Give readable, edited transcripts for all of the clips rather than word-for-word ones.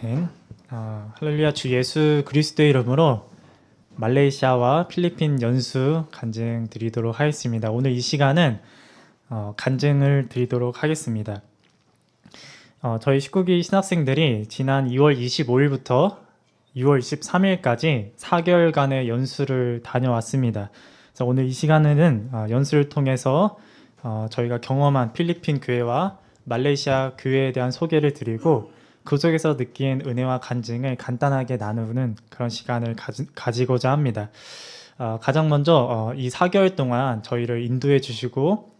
네. 할렐루야. 주 예수 그리스도의 이름으로 말레이시아와 필리핀 연수 간증 드리도록 하겠습니다. 오늘 이 시간은 간증을 드리도록 하겠습니다. 저희 19기 신학생들이 지난 2월 25일부터 6월 23일까지 4개월간의 연수를 다녀왔습니다. 그래서 오늘 이 시간에는 연수를 통해서 저희가 경험한 필리핀 교회와 말레이시아 교회에 대한 소개를 드리고 그 속에서 느낀 은혜와 간증을 간단하게 나누는 그런 시간을 가지고자 합니다. 가장 먼저 이 4개월 동안 저희를 인도해 주시고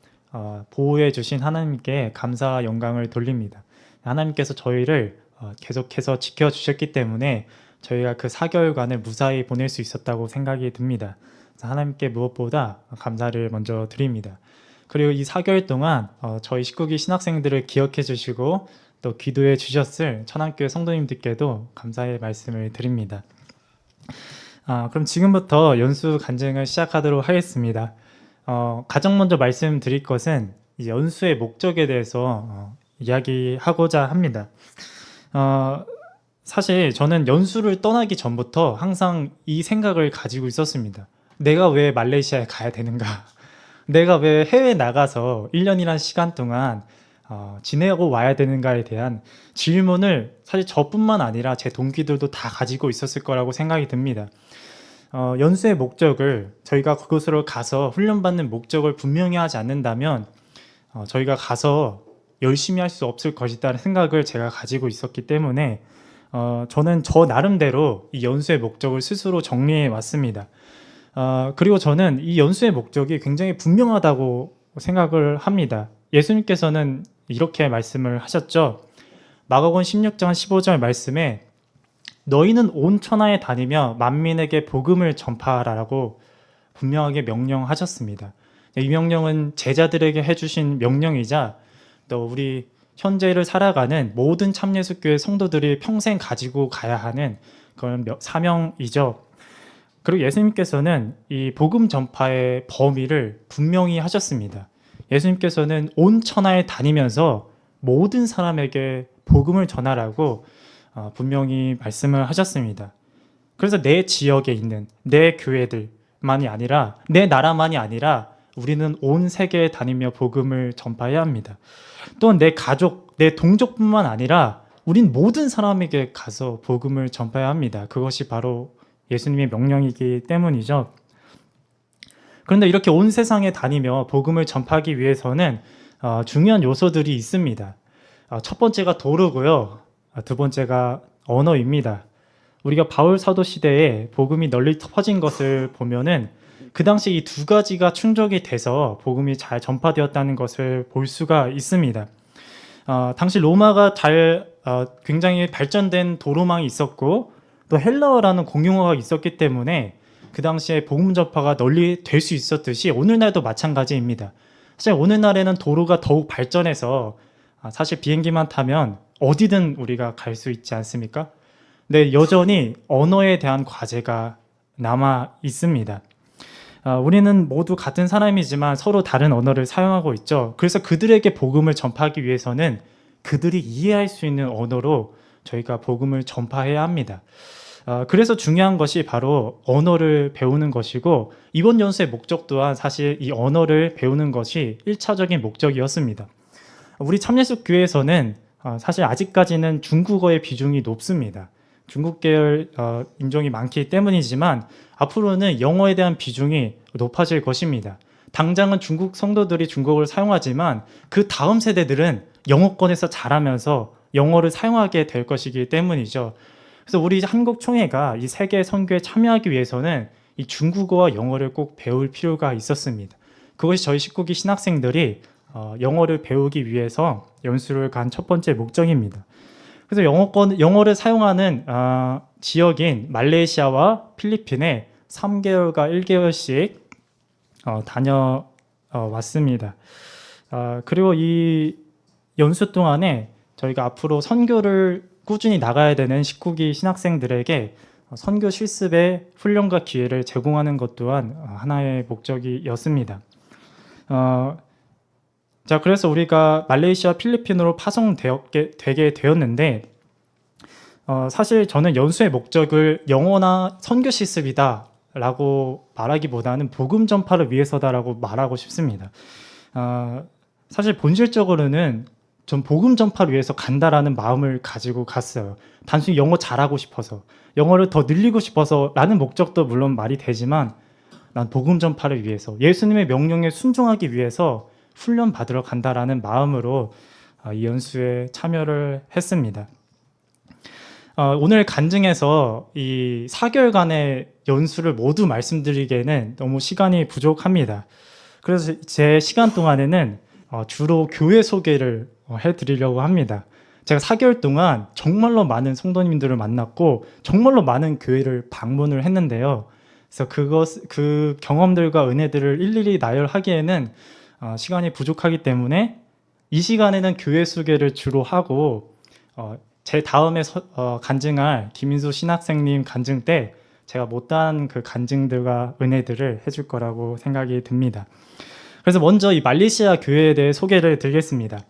보호해 주신 하나님께 감사와 영광을 돌립니다. 하나님께서 저희를 계속해서 지켜주셨기 때문에 저희가 그 4개월간을 무사히 보낼 수 있었다고 생각이 듭니다. 하나님께 무엇보다 감사를 먼저 드립니다. 그리고 이 4개월 동안 저희 19기 신학생들을 기억해 주시고 또 기도해 주셨을 천안교회 성도님들께도 감사의 말씀을 드립니다. 그럼 지금부터 연수 간증을 시작하도록 하겠습니다. 가장 먼저 말씀드릴 것은 이 연수의 목적에 대해서 이야기하고자 합니다. 사실 저는 연수를 떠나기 전부터 항상 이 생각을 가지고 있었습니다. 내가 왜 말레이시아에 가야 되는가? 내가 왜 해외에 나가서 1년이란 시간 동안 지내고 와야 되는가에 대한 질문을 사실 저뿐만 아니라 제 동기들도 다 가지고 있었을 거라고 생각이 듭니다. 연수의 목적을 저희가 그곳으로 가서 훈련받는 목적을 분명히 하지 않는다면 저희가 가서 열심히 할 수 없을 것이라는 생각을 제가 가지고 있었기 때문에 저는 저 나름대로 이 연수의 목적을 스스로 정리해 왔습니다. 그리고 저는 이 연수의 목적이 굉장히 분명하다고 생각을 합니다. 예수님께서는 이렇게 말씀을 하셨죠. 마가복음 16장 15절 말씀에 너희는 온 천하에 다니며 만민에게 복음을 전파하라라고 분명하게 명령하셨습니다. 이 명령은 제자들에게 해주신 명령이자 또 우리 현재를 살아가는 모든 참예수교회 성도들이 평생 가지고 가야 하는 그런 사명이죠. 그리고 예수님께서는 이 복음 전파의 범위를 분명히 하셨습니다. 예수님께서는 온 천하에 다니면서 모든 사람에게 복음을 전하라고 분명히 말씀을 하셨습니다. 그래서 내 지역에 있는 내 교회들만이 아니라 내 나라만이 아니라 우리는 온 세계에 다니며 복음을 전파해야 합니다. 또한 내 가족, 내 동족뿐만 아니라 우린 모든 사람에게 가서 복음을 전파해야 합니다. 그것이 바로 예수님의 명령이기 때문이죠. 그런데 이렇게 온 세상에 다니며 복음을 전파하기 위해서는 중요한 요소들이 있습니다. 첫 번째가 도르고요. 두 번째가 언어입니다. 우리가 바울 사도 시대에 복음이 널리 퍼진 것을 보면은 그 당시 이 두 가지가 충족이 돼서 복음이 잘 전파되었다는 것을 볼 수가 있습니다. 당시 로마가 굉장히 발전된 도로망이 있었고 또 헬라어라는 공용어가 있었기 때문에 그 당시에 복음 전파가 널리 될 수 있었듯이 오늘날도 마찬가지입니다. 사실 오늘날에는 도로가 더욱 발전해서 사실 비행기만 타면 어디든 우리가 갈 수 있지 않습니까? 근데 여전히 언어에 대한 과제가 남아 있습니다. 우리는 모두 같은 사람이지만 서로 다른 언어를 사용하고 있죠. 그래서 그들에게 복음을 전파하기 위해서는 그들이 이해할 수 있는 언어로 저희가 복음을 전파해야 합니다. 그래서 중요한 것이 바로 언어를 배우는 것이고 이번 연수의 목적 또한 사실 이 언어를 배우는 것이 1차적인 목적이었습니다. 우리 참예수 교회에서는 사실 아직까지는 중국어의 비중이 높습니다. 중국 계열 인종이 많기 때문이지만 앞으로는 영어에 대한 비중이 높아질 것입니다. 당장은 중국 성도들이 중국어를 사용하지만 그 다음 세대들은 영어권에서 자라면서 영어를 사용하게 될 것이기 때문이죠. 그래서 우리 한국총회가 이 세계 선교에 참여하기 위해서는 이 중국어와 영어를 꼭 배울 필요가 있었습니다. 그것이 저희 19기 신학생들이 영어를 배우기 위해서 연수를 간 첫 번째 목적입니다. 그래서 영어를 사용하는 지역인 말레이시아와 필리핀에 3개월과 1개월씩 다녀왔습니다. 그리고 이 연수 동안에 저희가 앞으로 선교를 꾸준히 나가야 되는 19기 신학생들에게 선교 실습의 훈련과 기회를 제공하는 것 또한 하나의 목적이었습니다. 자, 그래서 우리가 말레이시아, 필리핀으로 파송되게 되었는데 사실 저는 연수의 목적을 영어나 선교 실습이다라고 말하기보다는 복음 전파를 위해서다라고 말하고 싶습니다. 사실 본질적으로는 전 복음 전파를 위해서 간다라는 마음을 가지고 갔어요. 단순히 영어 잘하고 싶어서, 영어를 더 늘리고 싶어서라는 목적도 물론 말이 되지만 난 복음 전파를 위해서, 예수님의 명령에 순종하기 위해서 훈련 받으러 간다라는 마음으로 이 연수에 참여를 했습니다. 오늘 간증에서 이 4개월간의 연수를 모두 말씀드리기에는 너무 시간이 부족합니다. 그래서 제 시간 동안에는 주로 교회 소개를 해드리려고 합니다. 제가 4개월 동안 정말로 많은 성도님들을 만났고 정말로 많은 교회를 방문을 했는데요. 그래서 그 경험들과 은혜들을 일일이 나열하기에는 시간이 부족하기 때문에 이 시간에는 교회 소개를 주로 하고 제 다음에 간증할 김인수 신학생님 간증 때 제가 못다한 그 간증들과 은혜들을 해줄 거라고 생각이 듭니다. 그래서 먼저 이 말레이시아 교회에 대해 소개를 드리겠습니다.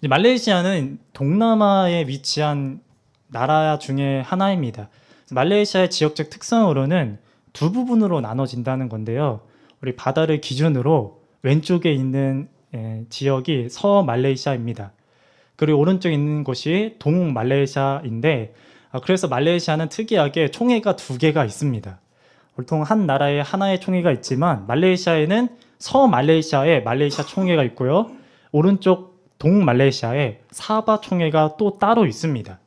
말레이시아는 동남아에 위치한 나라 중에 하나입니다. 말레이시아의 지역적 특성으로는 두 부분으로 나눠진다는 건데요. 우리 바다를 기준으로 왼쪽에 있는 지역이 서말레이시아입니다. 그리고 오른쪽에 있는 곳이 동말레이시아인데, 그래서 말레이시아는 특이하게 총회가 두 개가 있습니다. 보통 한 나라에 하나의 총회가 있지만 말레이시아에는 서말레이시아에 말레이시아 총회가 있고요. 오른쪽 동말레이시아에 사바 총회가 또 따로 있습니다.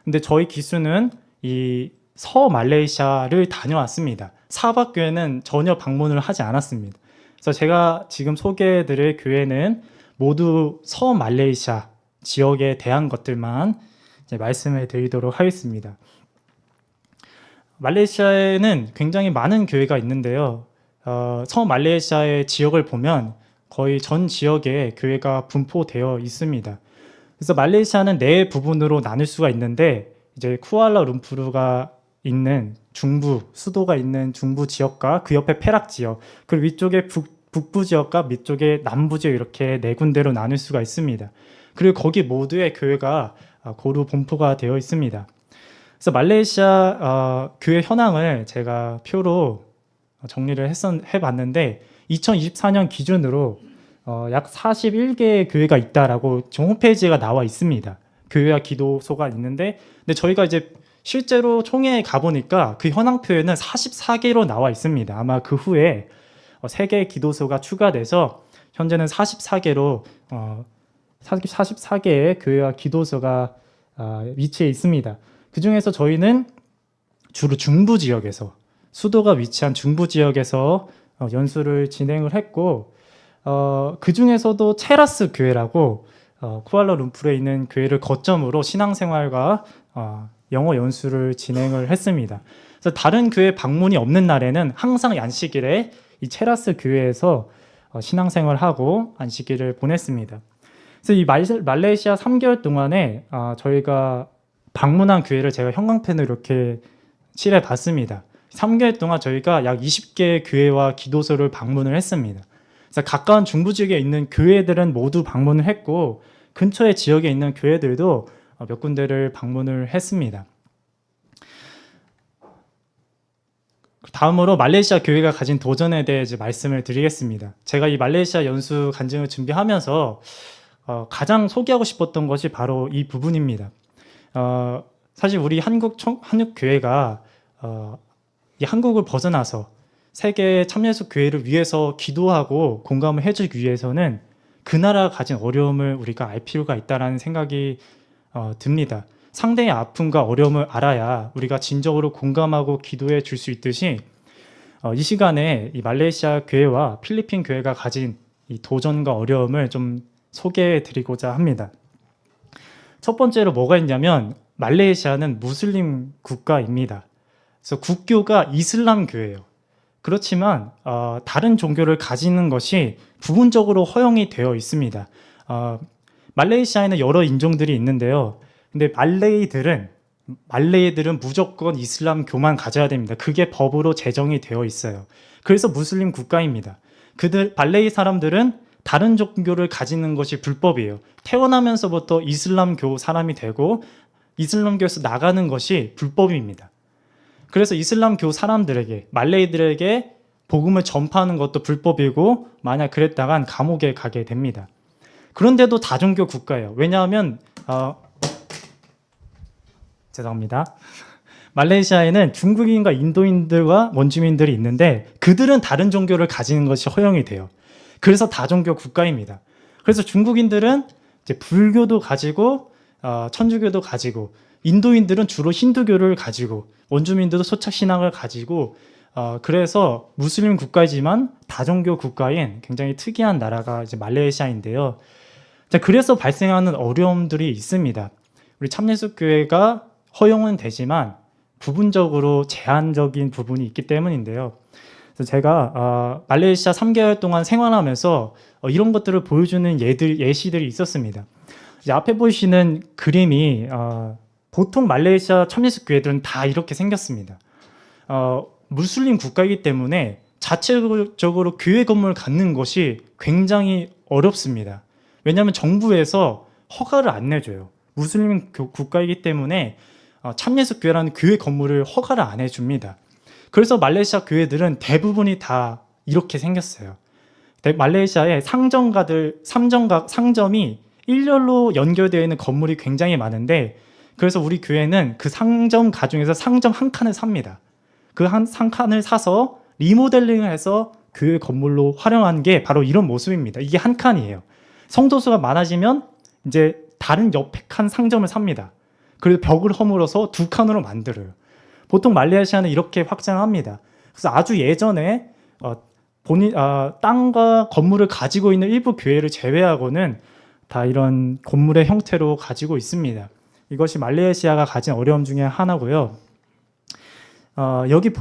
근데 저희 기수는 이 서말레이시아를 다녀왔습니다. 사바 교회는 전혀 방문을 하지 않았습니다. 그래서 제가 지금 소개해드릴 교회는 모두 서말레이시아 지역에 대한 것들만 이제 말씀해 드리도록 하겠습니다. 말레이시아에는 굉장히 많은 교회가 있는데요. 서말레이시아의 지역을 보면 거의 전 지역에 교회가 분포되어 있습니다. 그래서 말레이시아는 네 부분으로 나눌 수가 있는데, 이제 쿠알라룸푸르가 있는 중부, 수도가 있는 중부 지역과 그 옆에 페락 지역, 그리고 위쪽에 북부 지역과 밑쪽에 남부 지역, 이렇게 네 군데로 나눌 수가 있습니다. 그리고 거기 모두의 교회가 고루 분포가 되어 있습니다. 그래서 말레이시아 교회 현황을 제가 표로 정리를 해봤는데 2024년 기준으로 약 41개의 교회가 있다라고 정 홈페이지가 나와 있습니다. 교회와 기도소가 있는데, 근데 저희가 이제 실제로 총회에 가보니까 그 현황표에는 44개로 나와 있습니다. 아마 그 후에 3개의 기도소가 추가돼서 현재는 44개로 44개의 교회와 기도소가 위치해 있습니다. 그 중에서 저희는 주로 중부 지역에서, 수도가 위치한 중부 지역에서 연수를 진행을 했고, 그 중에서도 체라스 교회라고 쿠알라룸푸르에 있는 교회를 거점으로 신앙생활과 영어 연수를 진행을 했습니다. 그래서 다른 교회 방문이 없는 날에는 항상 안식일에 이 체라스 교회에서 신앙생활하고 안식일을 보냈습니다. 그래서 이 말레이시아 3개월 동안에 저희가 방문한 교회를 제가 형광펜으로 이렇게 칠해 봤습니다. 3개월 동안 저희가 약 20개의 교회와 기도소를 방문을 했습니다. 그래서 가까운 중부 지역에 있는 교회들은 모두 방문을 했고, 근처의 지역에 있는 교회들도 몇 군데를 방문을 했습니다. 다음으로 말레이시아 교회가 가진 도전에 대해 이제 말씀을 드리겠습니다. 제가 이 말레이시아 연수 간증을 준비하면서 가장 소개하고 싶었던 것이 바로 이 부분입니다. 사실 우리 한국 교회가 이 한국을 벗어나서 세계 참예수 교회를 위해서 기도하고 공감을 해주기 위해서는 그 나라가 가진 어려움을 우리가 알 필요가 있다는 생각이 듭니다. 상대의 아픔과 어려움을 알아야 우리가 진정으로 공감하고 기도해 줄 수 있듯이 이 시간에 이 말레이시아 교회와 필리핀 교회가 가진 이 도전과 어려움을 좀 소개해 드리고자 합니다. 첫 번째로 뭐가 있냐면, 말레이시아는 무슬림 국가입니다. 그래서 국교가 이슬람 교회예요. 그렇지만 다른 종교를 가지는 것이 부분적으로 허용이 되어 있습니다. 말레이시아에는 여러 인종들이 있는데요. 근데 말레이들은 무조건 이슬람교만 가져야 됩니다. 그게 법으로 제정이 되어 있어요. 그래서 무슬림 국가입니다. 말레이 사람들은 다른 종교를 가지는 것이 불법이에요. 태어나면서부터 이슬람교 사람이 되고 이슬람교에서 나가는 것이 불법입니다. 그래서 이슬람교 사람들에게, 말레이들에게 복음을 전파하는 것도 불법이고 만약 그랬다간 감옥에 가게 됩니다. 그런데도 다종교 국가예요. 왜냐하면 죄송합니다. 말레이시아에는 중국인과 인도인들과 원주민들이 있는데 그들은 다른 종교를 가지는 것이 허용이 돼요. 그래서 다종교 국가입니다. 그래서 중국인들은 이제 불교도 가지고 천주교도 가지고 인도인들은 주로 힌두교를 가지고 원주민들도 소착신앙을 가지고 그래서 무슬림 국가이지만 다종교 국가인 굉장히 특이한 나라가 이제 말레이시아인데요. 자, 그래서 발생하는 어려움들이 있습니다. 우리 참예수교회가 허용은 되지만 부분적으로 제한적인 부분이 있기 때문인데요. 그래서 제가 말레이시아 3개월 동안 생활하면서 이런 것들을 보여주는 예시들이 있었습니다. 이제 앞에 보시는 그림이 보통 말레이시아 참예수교회들은 다 이렇게 생겼습니다. 무슬림 국가이기 때문에 자체적으로 교회 건물을 갖는 것이 굉장히 어렵습니다. 왜냐하면 정부에서 허가를 안 내줘요. 무슬림 국가이기 때문에 참예수교회라는 교회 건물을 허가를 안 해줍니다. 그래서 말레이시아 교회들은 대부분이 다 이렇게 생겼어요. 말레이시아의 상점이 일렬로 연결되어 있는 건물이 굉장히 많은데 그래서 우리 교회는 그 상점 가중에서 상점 한 칸을 삽니다. 그 한 칸을 사서 리모델링을 해서 교회 건물로 활용한 게 바로 이런 모습입니다. 이게 한 칸이에요. 성도수가 많아지면 이제 다른 옆에 칸 상점을 삽니다. 그래서 벽을 허물어서 두 칸으로 만들어요. 보통 말레이시아는 이렇게 확장합니다. 그래서 아주 예전에 땅과 건물을 가지고 있는 일부 교회를 제외하고는 다 이런 건물의 형태로 가지고 있습니다. 이것이 말레이시아가 가진 어려움 중에 하나고요. 여기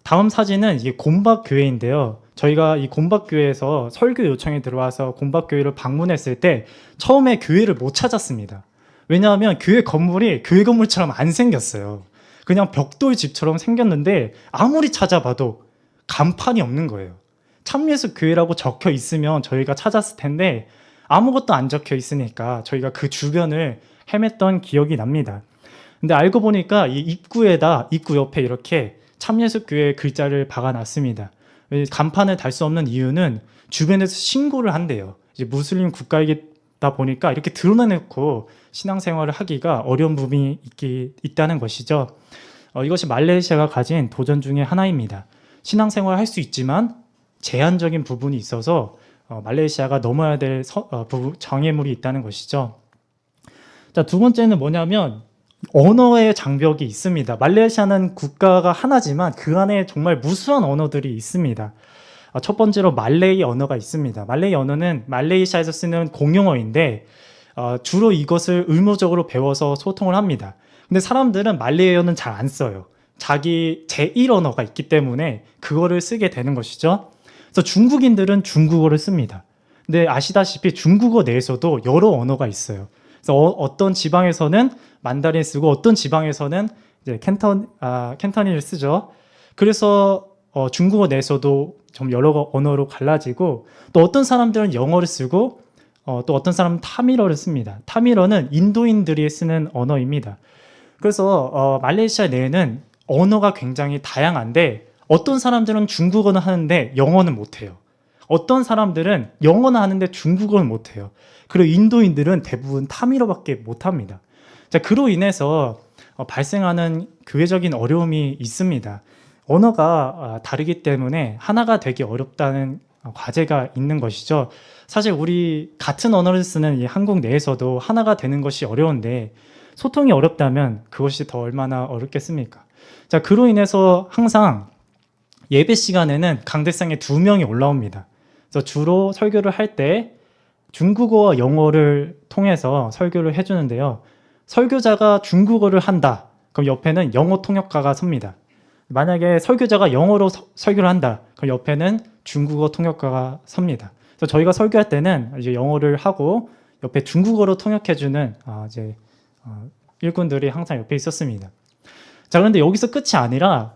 다음 사진은 이게 곰박교회인데요. 저희가 이 곰박교회에서 설교 요청이 들어와서 곰박교회를 방문했을 때 처음에 교회를 못 찾았습니다. 왜냐하면 교회 건물이 교회 건물처럼 안 생겼어요. 그냥 벽돌 집처럼 생겼는데 아무리 찾아봐도 간판이 없는 거예요. 참예수 교회라고 적혀 있으면 저희가 찾았을 텐데 아무것도 안 적혀 있으니까 저희가 그 주변을 헤맸던 기억이 납니다. 근데 알고 보니까 이 입구 옆에 이렇게 참예수 교회 글자를 박아놨습니다. 간판을 달 수 없는 이유는 주변에서 신고를 한대요. 이제 무슬림 국가이다 보니까 이렇게 드러내놓고 신앙생활을 하기가 어려운 부분이 있다는 것이죠. 이것이 말레이시아가 가진 도전 중에 하나입니다. 신앙생활을 할 수 있지만 제한적인 부분이 있어서 말레이시아가 넘어야 될 장애물이 있다는 것이죠. 자, 두 번째는 뭐냐면 언어의 장벽이 있습니다. 말레이시아는 국가가 하나지만 그 안에 정말 무수한 언어들이 있습니다. 첫 번째로 말레이 언어가 있습니다. 말레이 언어는 말레이시아에서 쓰는 공용어인데 주로 이것을 의무적으로 배워서 소통을 합니다. 근데 사람들은 말레이어는 잘 안 써요. 자기 제1언어가 있기 때문에 그거를 쓰게 되는 것이죠. 그래서 중국인들은 중국어를 씁니다. 근데 아시다시피 중국어 내에서도 여러 언어가 있어요. 그래서 어떤 지방에서는 만다린 쓰고 어떤 지방에서는 이제 캔터니를 쓰죠. 그래서 중국어 내에서도 좀 여러 언어로 갈라지고 또 어떤 사람들은 영어를 쓰고 또 어떤 사람은 타밀어를 씁니다. 타밀어는 인도인들이 쓰는 언어입니다. 그래서 말레이시아 내에는 언어가 굉장히 다양한데 어떤 사람들은 중국어는 하는데 영어는 못해요. 어떤 사람들은 영어는 하는데 중국어는 못해요. 그리고 인도인들은 대부분 타밀어밖에 못합니다. 자, 그로 인해서 발생하는 교회적인 어려움이 있습니다. 언어가 다르기 때문에 하나가 되기 어렵다는 과제가 있는 것이죠. 사실 우리 같은 언어를 쓰는 이 한국 내에서도 하나가 되는 것이 어려운데 소통이 어렵다면 그것이 더 얼마나 어렵겠습니까? 자, 그로 인해서 항상 예배 시간에는 강대상에 2명이 올라옵니다. 그래서 주로 설교를 할 때 중국어와 영어를 통해서 설교를 해주는데요. 설교자가 중국어를 한다. 그럼 옆에는 영어 통역가가 섭니다. 만약에 설교자가 영어로 설교를 한다. 그럼 옆에는 중국어 통역가가 섭니다. 그래서 저희가 설교할 때는 이제 영어를 하고 옆에 중국어로 통역해주는 일꾼들이 항상 옆에 있었습니다. 자, 그런데 여기서 끝이 아니라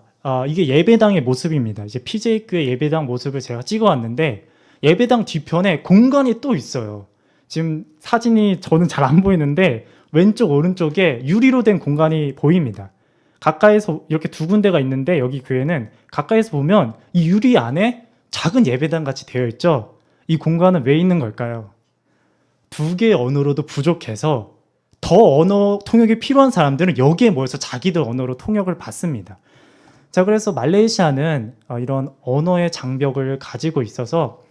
이게 예배당의 모습입니다. 이제 PJ교회 예배당 모습을 제가 찍어왔는데 예배당 뒤편에 공간이 또 있어요. 지금 사진이 저는 잘 안 보이는데 왼쪽 오른쪽에 유리로 된 공간이 보입니다. 가까이서 이렇게 두 군데가 있는데 여기 교회는 가까이서 보면 이 유리 안에 작은 예배당 같이 되어 있죠. 이 공간은 왜 있는 걸까요? 두 개의 언어로도 부족해서 더 언어 통역이 필요한 사람들은 여기에 모여서 자기들 언어로 통역을 받습니다. 자, 그래서 말레이시아는 이런 언어의 장벽을 가지고 있어서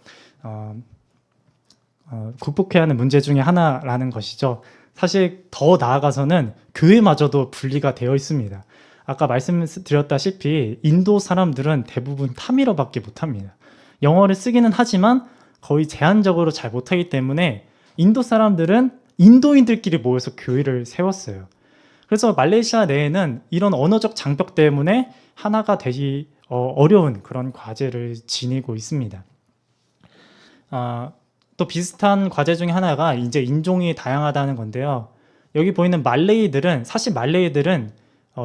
극복해야 하는 문제 중에 하나라는 것이죠. 사실 더 나아가서는 교회마저도 분리가 되어 있습니다. 아까 말씀드렸다시피 인도 사람들은 대부분 타밀어밖에 못합니다. 영어를 쓰기는 하지만 거의 제한적으로 잘 못하기 때문에 인도 사람들은 인도인들끼리 모여서 교회를 세웠어요. 그래서 말레이시아 내에는 이런 언어적 장벽 때문에 하나가 되기 어려운 그런 과제를 지니고 있습니다. 또 비슷한 과제 중에 하나가 이제 인종이 다양하다는 건데요. 여기 보이는 말레이들은 사실 말레이들은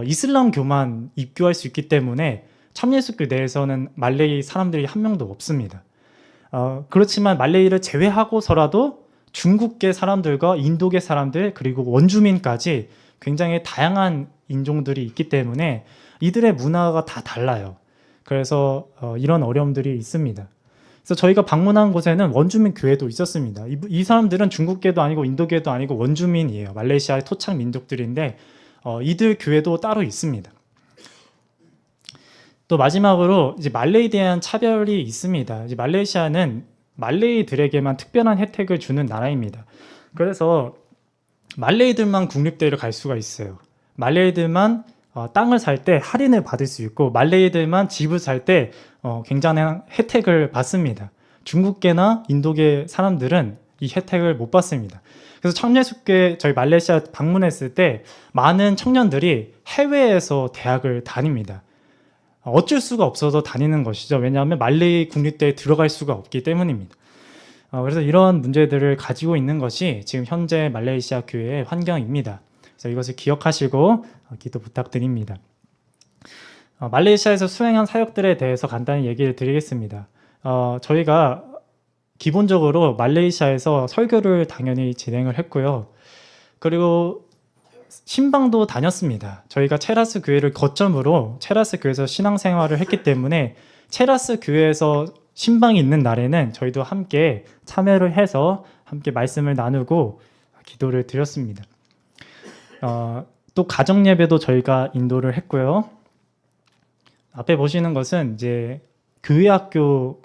이슬람교만 입교할 수 있기 때문에 참예수교 내에서는 말레이 사람들이 한 명도 없습니다. 그렇지만 말레이를 제외하고서라도 중국계 사람들과 인도계 사람들 그리고 원주민까지 굉장히 다양한 인종들이 있기 때문에 이들의 문화가 다 달라요. 그래서 이런 어려움들이 있습니다. 그래서 저희가 방문한 곳에는 원주민 교회도 있었습니다. 이 사람들은 중국계도 아니고 인도계도 아니고 원주민이에요. 말레이시아의 토착 민족들인데 이들 교회도 따로 있습니다. 또 마지막으로 이제 말레이에 대한 차별이 있습니다. 이제 말레이시아는 말레이들에게만 특별한 혜택을 주는 나라입니다. 그래서 말레이들만 국립대를 갈 수가 있어요. 말레이들만 땅을 살 때 할인을 받을 수 있고 말레이들만 집을 살 때 굉장한 혜택을 받습니다. 중국계나 인도계 사람들은 이 혜택을 못 받습니다. 그래서 청년숙계 저희 말레이시아 방문했을 때 많은 청년들이 해외에서 대학을 다닙니다. 어쩔 수가 없어서 다니는 것이죠. 왜냐하면 말레이 국립대에 들어갈 수가 없기 때문입니다. 그래서 이런 문제들을 가지고 있는 것이 지금 현재 말레이시아 교회의 환경입니다. 그래서 이것을 기억하시고 기도 부탁드립니다. 말레이시아에서 수행한 사역들에 대해서 간단히 얘기를 드리겠습니다. 저희가 기본적으로 말레이시아에서 설교를 당연히 진행을 했고요. 그리고 신방도 다녔습니다. 저희가 체라스 교회를 거점으로 체라스 교회에서 신앙생활을 했기 때문에 체라스 교회에서 신방이 있는 날에는 저희도 함께 참여를 해서 함께 말씀을 나누고 기도를 드렸습니다. 또 가정 예배도 저희가 인도를 했고요. 앞에 보시는 것은 이제 교회 학교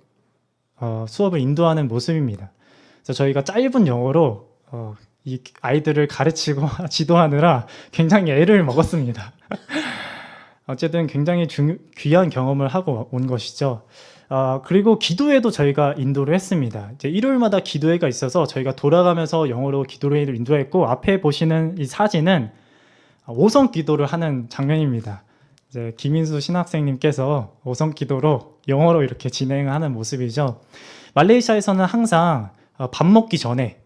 수업을 인도하는 모습입니다. 그래서 저희가 짧은 영어로 이 아이들을 가르치고 지도하느라 굉장히 애를 먹었습니다. 어쨌든 굉장히 귀한 경험을 하고 온 것이죠. 그리고 기도회도 저희가 인도를 했습니다. 이제 일요일마다 기도회가 있어서 저희가 돌아가면서 영어로 기도회를 인도했고 앞에 보시는 이 사진은 오성 기도를 하는 장면입니다. 이제 김인수 신학생님께서 오성 기도로 영어로 이렇게 진행하는 모습이죠. 말레이시아에서는 항상 밥 먹기 전에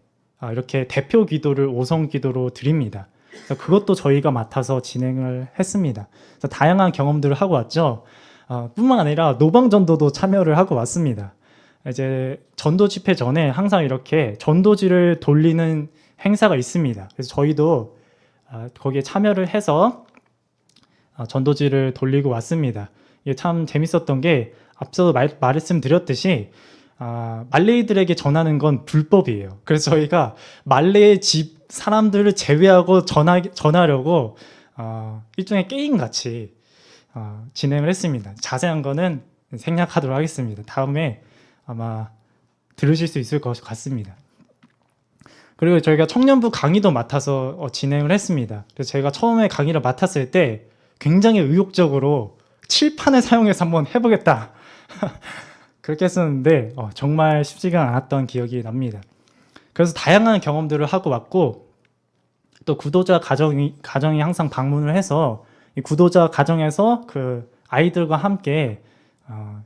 이렇게 대표 기도를 오성 기도로 드립니다. 그래서 그것도 저희가 맡아서 진행을 했습니다. 그래서 다양한 경험들을 하고 왔죠. 뿐만 아니라 노방전도도 참여를 하고 왔습니다. 이제 전도 집회 전에 항상 이렇게 전도지를 돌리는 행사가 있습니다. 그래서 저희도 거기에 참여를 해서 전도지를 돌리고 왔습니다. 이게 참 재밌었던 게 앞서도 말씀드렸듯이 말레이들에게 전하는 건 불법이에요. 그래서 저희가 말레이 집 사람들을 제외하고 전하려고 일종의 게임같이 진행을 했습니다. 자세한 거는 생략하도록 하겠습니다. 다음에 아마 들으실 수 있을 것 같습니다. 그리고 저희가 청년부 강의도 맡아서 진행을 했습니다. 그래서 제가 처음에 강의를 맡았을 때 굉장히 의욕적으로 칠판을 사용해서 한번 해보겠다 그렇게 했었는데 정말 쉽지가 않았던 기억이 납니다. 그래서 다양한 경험들을 하고 왔고 또 구도자 가정이 항상 방문을 해서 이 구도자 가정에서 그 아이들과 함께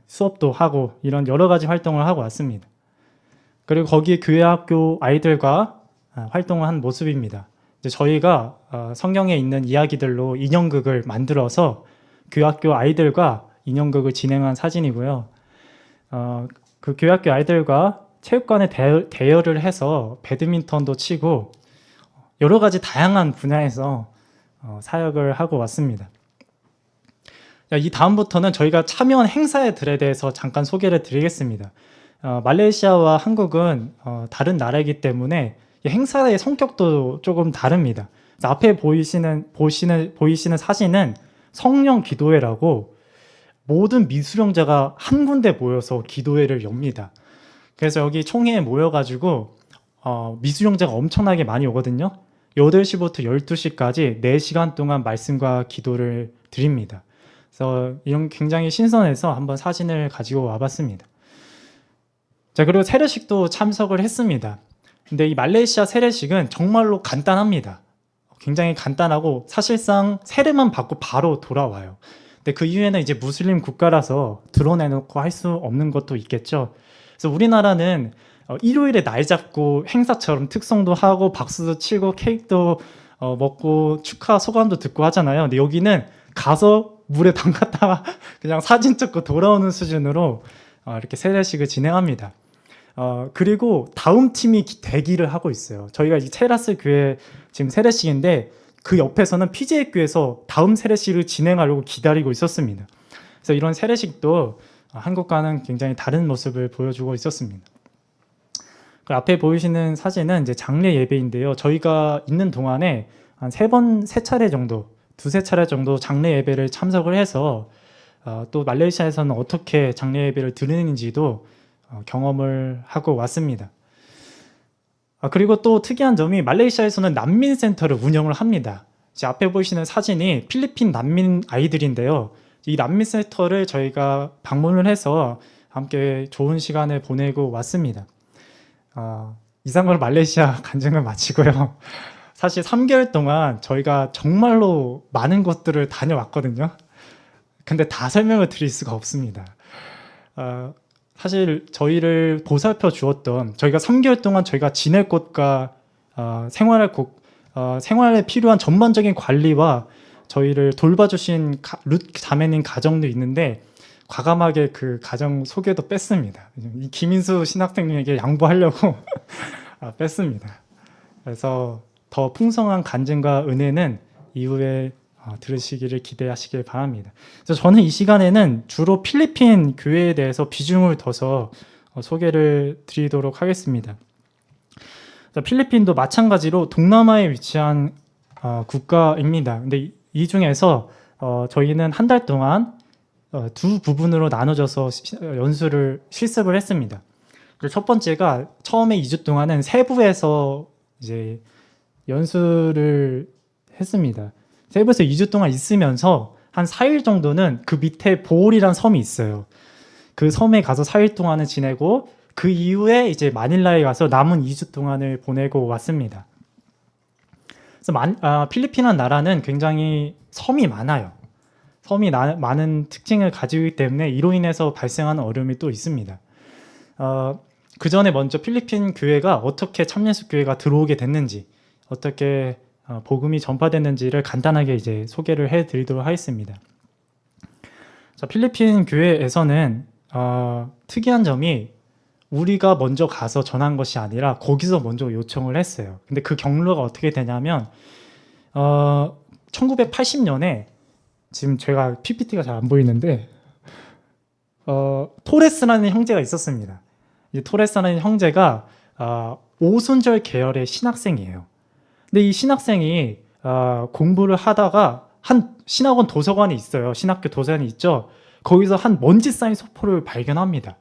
수업도 하고 이런 여러 가지 활동을 하고 왔습니다. 그리고 거기에 교회 학교 아이들과 활동을 한 모습입니다. 이제 저희가 성경에 있는 이야기들로 인형극을 만들어서 교회 학교 아이들과 인형극을 진행한 사진이고요. 그 교회 학교 아이들과 체육관에 대여를 해서 배드민턴도 치고 여러 가지 다양한 분야에서 사역을 하고 왔습니다. 이 다음부터는 저희가 참여한 행사들에 대해서 잠깐 소개를 드리겠습니다. 말레이시아와 한국은 다른 나라이기 때문에 이 행사의 성격도 조금 다릅니다. 앞에 보이시는 사진은 성령 기도회라고 모든 미수령자가 한 군데 모여서 기도회를 엽니다. 그래서 여기 총회에 모여가지고 미수령자가 엄청나게 많이 오거든요. 8시부터 12시까지 4시간 동안 말씀과 기도를 드립니다. 그래서 이런 굉장히 신선해서 한번 사진을 가지고 와봤습니다. 자, 그리고 세례식도 참석을 했습니다. 근데 이 말레이시아 세례식은 정말로 간단합니다. 굉장히 간단하고 사실상 세례만 받고 바로 돌아와요. 근데 그 이유에는 이제 무슬림 국가라서 드러내놓고 할 수 없는 것도 있겠죠. 그래서 우리나라는 일요일에 날 잡고 행사처럼 특송도 하고 박수도 치고 케이크도 먹고 축하 소감도 듣고 하잖아요. 근데 여기는 가서 물에 담갔다가 그냥 사진 찍고 돌아오는 수준으로 이렇게 세례식을 진행합니다. 그리고 다음 팀이 대기를 하고 있어요. 저희가 이 테라스 교회 지금 세례식인데 그 옆에서는 PJ 교회에서 다음 세례식을 진행하려고 기다리고 있었습니다. 그래서 이런 세례식도 한국과는 굉장히 다른 모습을 보여주고 있었습니다. 그 앞에 보이시는 사진은 이제 장례 예배인데요. 저희가 있는 동안에 한 세 차례 정도, 두세 차례 정도 장례 예배를 참석을 해서 또 말레이시아에서는 어떻게 장례 예배를 드리는지도 경험을 하고 왔습니다. 그리고 또 특이한 점이 말레이시아에서는 난민센터를 운영을 합니다. 앞에 보이시는 사진이 필리핀 난민 아이들인데요. 이 난민센터를 저희가 방문을 해서 함께 좋은 시간을 보내고 왔습니다. 이상으로 말레이시아 간증을 마치고요. 사실 3개월 동안 저희가 정말로 많은 곳들을 다녀왔거든요. 근데 다 설명을 드릴 수가 없습니다. 사실 저희를 보살펴 주었던, 저희가 3개월 동안 저희가 지낼 곳과 생활에 필요한 전반적인 관리와 저희를 돌봐주신 룻 자매님 가정도 있는데 과감하게 그 가정 소개도 뺐습니다. 이 김인수 신학생님에게 양보하려고 뺐습니다. 그래서 더 풍성한 간증과 은혜는 이후에 들으시기를 기대하시길 바랍니다. 그래서 저는 이 시간에는 주로 필리핀 교회에 대해서 비중을 둬서 소개를 드리도록 하겠습니다. 필리핀도 마찬가지로 동남아에 위치한 국가입니다. 근데 이 중에서 저희는 한 달 동안 두 부분으로 나눠져서 실습을 했습니다. 그리고 첫 번째가 처음에 2주 동안은 세부에서 이제 연수를 했습니다. 세부에서 2주 동안 있으면서 한 4일 정도는 그 밑에 보홀이란 섬이 있어요. 그 섬에 가서 4일 동안을 지내고 그 이후에 이제 마닐라에 가서 남은 2주 동안을 보내고 왔습니다. 그래서 필리핀이라는 나라는 굉장히 섬이 많아요. 섬이 많은 특징을 가지고 있기 때문에 이로 인해서 발생하는 어려움이 또 있습니다. 그 전에 먼저 필리핀 교회가 어떻게 참예수 교회가 들어오게 됐는지, 어떻게 복음이 전파됐는지를 간단하게 이제 소개를 해드리도록 하겠습니다. 자, 필리핀 교회에서는 특이한 점이 우리가 먼저 가서 전한 것이 아니라 거기서 먼저 요청을 했어요. 근데 그 경로가 어떻게 되냐면 1980년에 지금 제가 PPT가 잘 안 보이는데 토레스라는 형제가 있었습니다. 이 토레스라는 형제가 오순절 계열의 신학생이에요. 근데 이 신학생이 공부를 하다가 한 신학원 도서관이 있어요. 신학교 도서관이 있죠. 거기서 한 먼지 쌓인 소포를 발견합니다.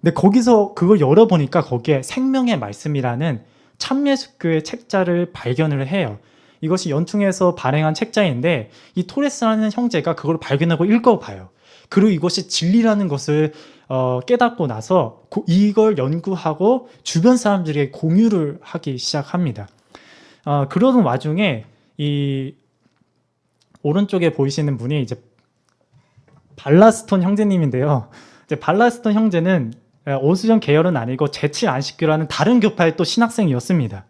근데 거기서 그걸 열어보니까 거기에 생명의 말씀이라는 참예수교의 책자를 발견을 해요. 이것이 연퉁에서 발행한 책자인데 이 토레스라는 형제가 그걸 발견하고 읽어봐요. 그리고 이것이 진리라는 것을 깨닫고 나서 이걸 연구하고 주변 사람들에게 공유를 하기 시작합니다. 그러는 와중에 이 오른쪽에 보이시는 분이 이제 발라스톤 형제님인데요. 이제 발라스톤 형제는 오수정 계열은 아니고 제칠 안식교라는 다른 교파의 또 신학생이었습니다.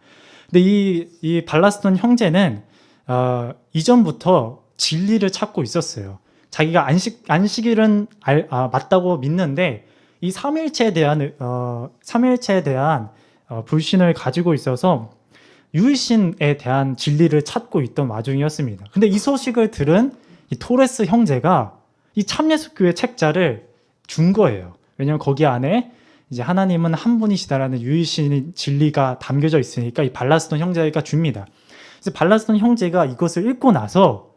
근데 이 발라스톤 형제는 이전부터 진리를 찾고 있었어요. 자기가 안식일은 맞다고 믿는데 이 삼일체에 대한 불신을 가지고 있어서 유일신에 대한 진리를 찾고 있던 와중이었습니다. 근데 이 소식을 들은 이 토레스 형제가 이 참예수교회 책자를 준 거예요. 왜냐하면 거기 안에 이제 하나님은 한 분이시다라는 유일신 진리가 담겨져 있으니까 이 발라스톤 형제가 줍니다. 그래서 발라스톤 형제가 이것을 읽고 나서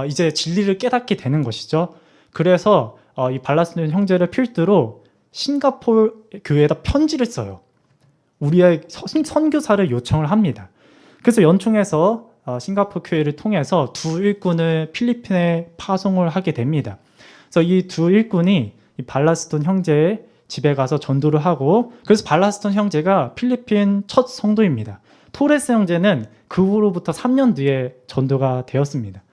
이제 진리를 깨닫게 되는 것이죠. 그래서 이 발라스톤 형제를 필두로 싱가포르 교회에다 편지를 써요. 우리의 선교사를 요청을 합니다. 그래서 연총에서 싱가포르 교회를 통해서 두 일꾼을 필리핀에 파송을 하게 됩니다. 그래서 이 두 일꾼이 이 발라스톤 형제의 집에 가서 전도를 하고, 그래서 발라스톤 형제가 필리핀 첫 성도입니다. 토레스 형제는 그 후로부터 3년 뒤에 전도가 되었습니다.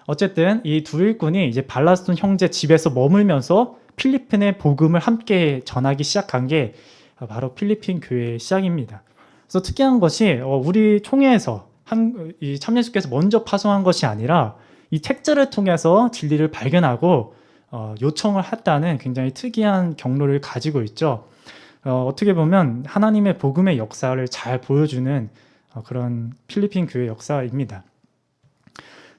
어쨌든 이 두 일꾼이 이제 발라스톤 형제 집에서 머물면서 필리핀의 복음을 함께 전하기 시작한 게 바로 필리핀 교회의 시작입니다. 그래서 특이한 것이 우리 총회에서 이 참예수께서 먼저 파송한 것이 아니라 이 책자를 통해서 진리를 발견하고 요청을 했다는 굉장히 특이한 경로를 가지고 있죠. 어떻게 보면 하나님의 복음의 역사를 잘 보여주는 그런 필리핀 교회 역사입니다.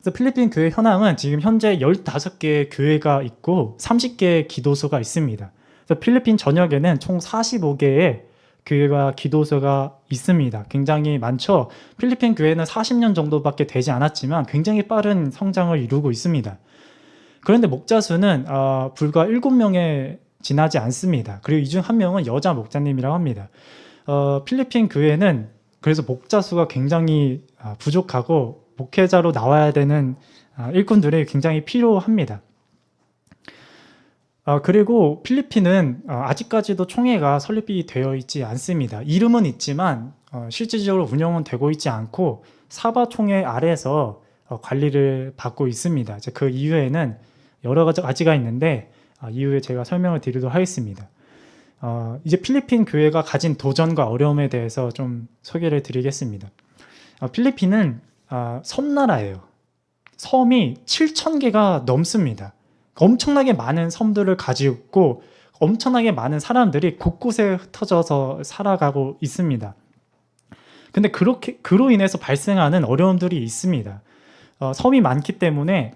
그래서 필리핀 교회 현황은 지금 현재 15개의 교회가 있고 30개의 기도소가 있습니다. 그래서 필리핀 전역에는 총 45개의 교회가 기도소가 있습니다. 굉장히 많죠. 필리핀 교회는 40년 정도밖에 되지 않았지만 굉장히 빠른 성장을 이루고 있습니다. 그런데 목자 수는 불과 7명에 지나지 않습니다. 그리고 이 중 한 명은 여자 목자님이라고 합니다. 필리핀 교회는 그래서 목자 수가 굉장히 부족하고 목회자로 나와야 되는 일꾼들이 굉장히 필요합니다. 그리고 필리핀은 아직까지도 총회가 설립이 되어 있지 않습니다. 이름은 있지만 실질적으로 운영은 되고 있지 않고 사바 총회 아래에서 관리를 받고 있습니다. 이제 그 이유에는 여러 가지가 있는데 이후에 제가 설명을 드리도록 하겠습니다. 이제 필리핀 교회가 가진 도전과 어려움에 대해서 좀 소개를 드리겠습니다. 필리핀은 섬나라예요. 섬이 7,000개가 넘습니다. 엄청나게 많은 섬들을 가지고 있고 엄청나게 많은 사람들이 곳곳에 흩어져서 살아가고 있습니다. 근데 그로 인해서 발생하는 어려움들이 있습니다. 섬이 많기 때문에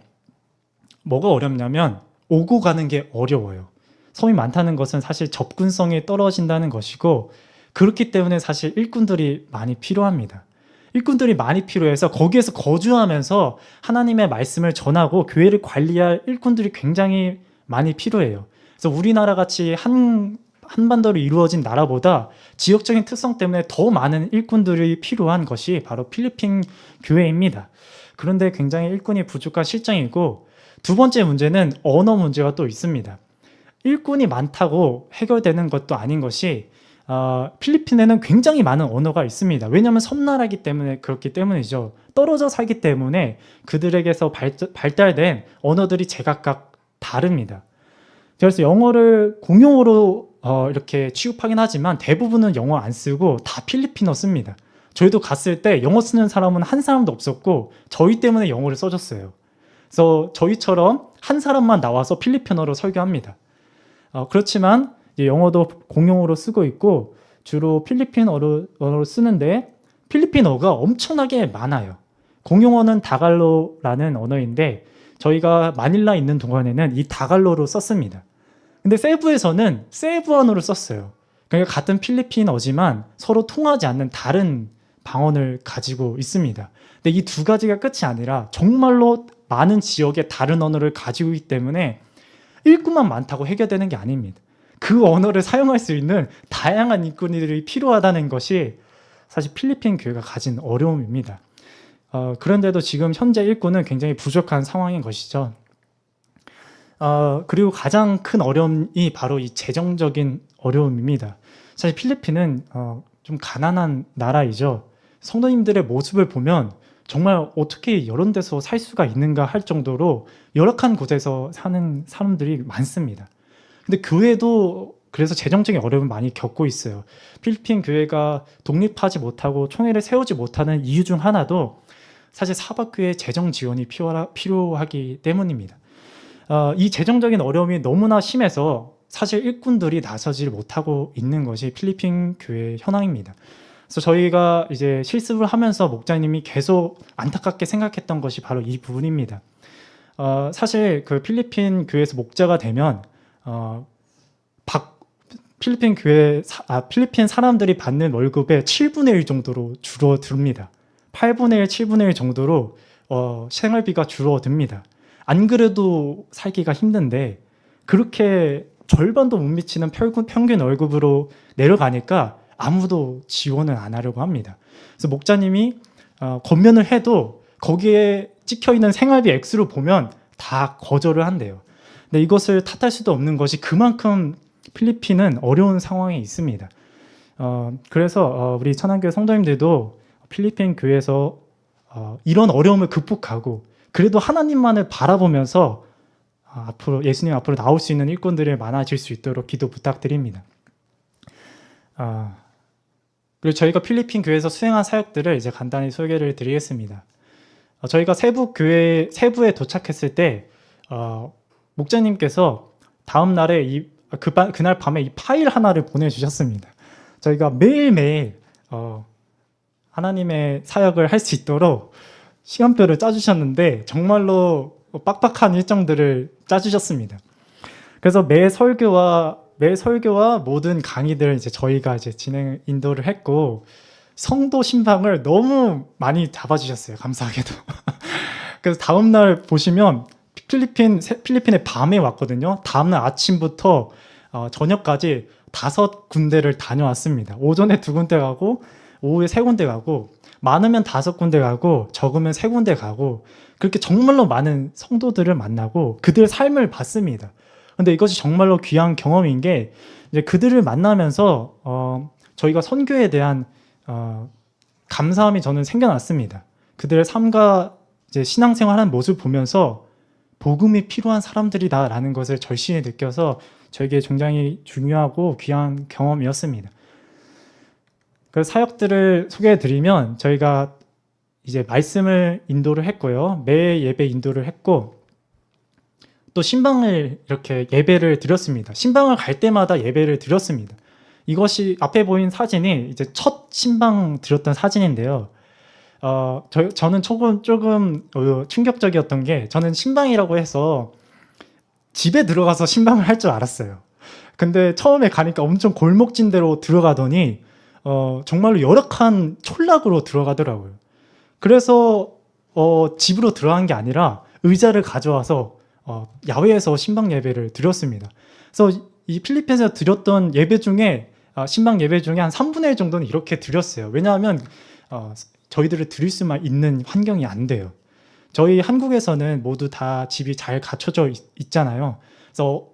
뭐가 어렵냐면 오고 가는 게 어려워요. 섬이 많다는 것은 사실 접근성이 떨어진다는 것이고, 그렇기 때문에 사실 일꾼들이 많이 필요합니다. 일꾼들이 많이 필요해서 거기에서 거주하면서 하나님의 말씀을 전하고 교회를 관리할 일꾼들이 굉장히 많이 필요해요. 그래서 우리나라 같이 한반도로 이루어진 나라보다 지역적인 특성 때문에 더 많은 일꾼들이 필요한 것이 바로 필리핀 교회입니다. 그런데 굉장히 일꾼이 부족한 실정이고, 두 번째 문제는 언어 문제가 또 있습니다. 일꾼이 많다고 해결되는 것도 아닌 것이 필리핀에는 굉장히 많은 언어가 있습니다. 왜냐하면 섬나라이기 때문에 그렇기 때문이죠. 떨어져 살기 때문에 그들에게서 발달된 언어들이 제각각 다릅니다. 그래서 영어를 공용어로 이렇게 취급하긴 하지만 대부분은 영어 안 쓰고 다 필리핀어 씁니다. 저희도 갔을 때 영어 쓰는 사람은 한 사람도 없었고 저희 때문에 영어를 써줬어요. 그래서 저희처럼 한 사람만 나와서 필리핀어로 설교합니다. 그렇지만 영어도 공용어로 쓰고 있고 주로 필리핀어로 쓰는데 필리핀어가 엄청나게 많아요. 공용어는 다갈로라는 언어인데 저희가 마닐라 있는 동안에는 이 다갈로로 썼습니다. 근데 세부에서는 세부어를 썼어요. 그러니까 같은 필리핀어지만 서로 통하지 않는 다른 방언을 가지고 있습니다. 근데 이 두 가지가 끝이 아니라 정말로 많은 지역의 다른 언어를 가지고 있기 때문에 일꾼만 많다고 해결되는 게 아닙니다. 그 언어를 사용할 수 있는 다양한 일꾼들이 필요하다는 것이 사실 필리핀 교회가 가진 어려움입니다. 그런데도 지금 현재 일꾼은 굉장히 부족한 상황인 것이죠. 그리고 가장 큰 어려움이 바로 이 재정적인 어려움입니다. 사실 필리핀은 좀 가난한 나라이죠. 성도님들의 모습을 보면 정말 어떻게 이런 데서 살 수가 있는가 할 정도로 열악한 곳에서 사는 사람들이 많습니다. 근데 교회도 그래서 재정적인 어려움을 많이 겪고 있어요. 필리핀 교회가 독립하지 못하고 총회를 세우지 못하는 이유 중 하나도 사실 사박교회의 재정 지원이 필요하기 때문입니다. 이 재정적인 어려움이 너무나 심해서 사실 일꾼들이 나서지 못하고 있는 것이 필리핀 교회의 현황입니다. 그래서 저희가 이제 실습을 하면서 목자님이 계속 안타깝게 생각했던 것이 바로 이 부분입니다. 사실 그 필리핀 교회에서 목자가 되면 필리핀 사람들이 받는 월급의 7분의 1 정도로 줄어듭니다. 8분의 1, 7분의 1 정도로 생활비가 줄어듭니다. 안 그래도 살기가 힘든데 그렇게 절반도 못 미치는 평균 월급으로 내려가니까 아무도 지원을 안 하려고 합니다. 그래서 목자님이 권면을 해도 거기에 찍혀있는 생활비 액수를 보면 다 거절을 한대요. 근데 이것을 탓할 수도 없는 것이 그만큼 필리핀은 어려운 상황에 있습니다. 그래서 우리 천안교회 성도님들도 필리핀 교회에서 이런 어려움을 극복하고 그래도 하나님만을 바라보면서 앞으로 예수님 앞으로 나올 수 있는 일꾼들이 많아질 수 있도록 기도 부탁드립니다. 그리고 저희가 필리핀 교회에서 수행한 사역들을 이제 간단히 소개를 드리겠습니다. 저희가 세부에 도착했을 때 목자님께서 다음 날에 그날 밤에 이 파일 하나를 보내주셨습니다. 저희가 매일매일 하나님의 사역을 할 수 있도록 시간표를 짜주셨는데 정말로 빡빡한 일정들을 짜주셨습니다. 그래서 매 설교와 모든 강의들을 이제 저희가 이제 인도를 했고 성도 신방을 너무 많이 잡아주셨어요. 감사하게도. 그래서 다음 날 보시면 필리핀의 밤에 왔거든요. 다음 날 아침부터 저녁까지 5군데를 다녀왔습니다. 오전에 2군데 가고 오후에 3군데 가고 많으면 5군데 가고 적으면 3군데 가고 그렇게 정말로 많은 성도들을 만나고 그들의 삶을 봤습니다. 근데 이것이 정말로 귀한 경험인 게 이제 그들을 만나면서 저희가 선교에 대한 감사함이 저는 생겨났습니다. 그들의 삶과 이제 신앙생활하는 모습을 보면서 복음이 필요한 사람들이다라는 것을 절실히 느껴서 저에게 굉장히 중요하고 귀한 경험이었습니다. 그 사역들을 소개해드리면 저희가 이제 말씀을 인도를 했고요. 매 예배 인도를 했고 또 신방을 이렇게 예배를 드렸습니다. 신방을 갈 때마다 예배를 드렸습니다. 이것이 앞에 보인 사진이 이제 첫 신방 드렸던 사진인데요. 저는 조금 충격적이었던 게 저는 신방이라고 해서 집에 들어가서 신방을 할 줄 알았어요. 근데 처음에 가니까 엄청 골목진대로 들어가더니 정말로 열악한 촌락으로 들어가더라고요. 그래서 집으로 들어간 게 아니라 의자를 가져와서 야외에서 신방 예배를 드렸습니다. 그래서 이 필리핀에서 드렸던 예배 중에 신방 예배 중에 한 3분의 1 정도는 이렇게 드렸어요. 왜냐하면 저희들을 드릴 수만 있는 환경이 안 돼요. 저희 한국에서는 모두 다 집이 잘 갖춰져 있잖아요. 그래서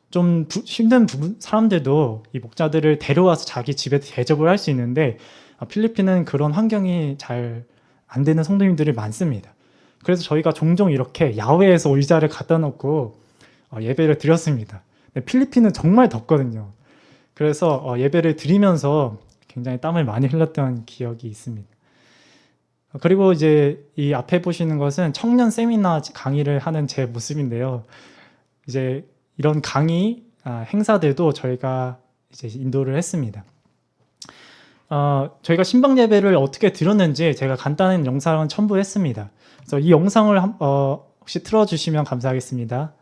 좀 힘든 사람들도 이 목자들을 데려와서 자기 집에 대접을 할 수 있는데 필리핀은 그런 환경이 잘 안 되는 성도님들이 많습니다. 그래서 저희가 종종 이렇게 야외에서 의자를 갖다 놓고 예배를 드렸습니다. 필리핀은 정말 덥거든요. 그래서 예배를 드리면서 굉장히 땀을 많이 흘렸던 기억이 있습니다. 그리고 이제 이 앞에 보시는 것은 청년 세미나 강의를 하는 제 모습인데요. 이제 이런 강의 행사들도 저희가 이제 인도를 했습니다. 저희가 신방 예배를 어떻게 드렸는지 제가 간단한 영상을 첨부했습니다. 그래서 이 영상을 혹시 틀어주시면 감사하겠습니다.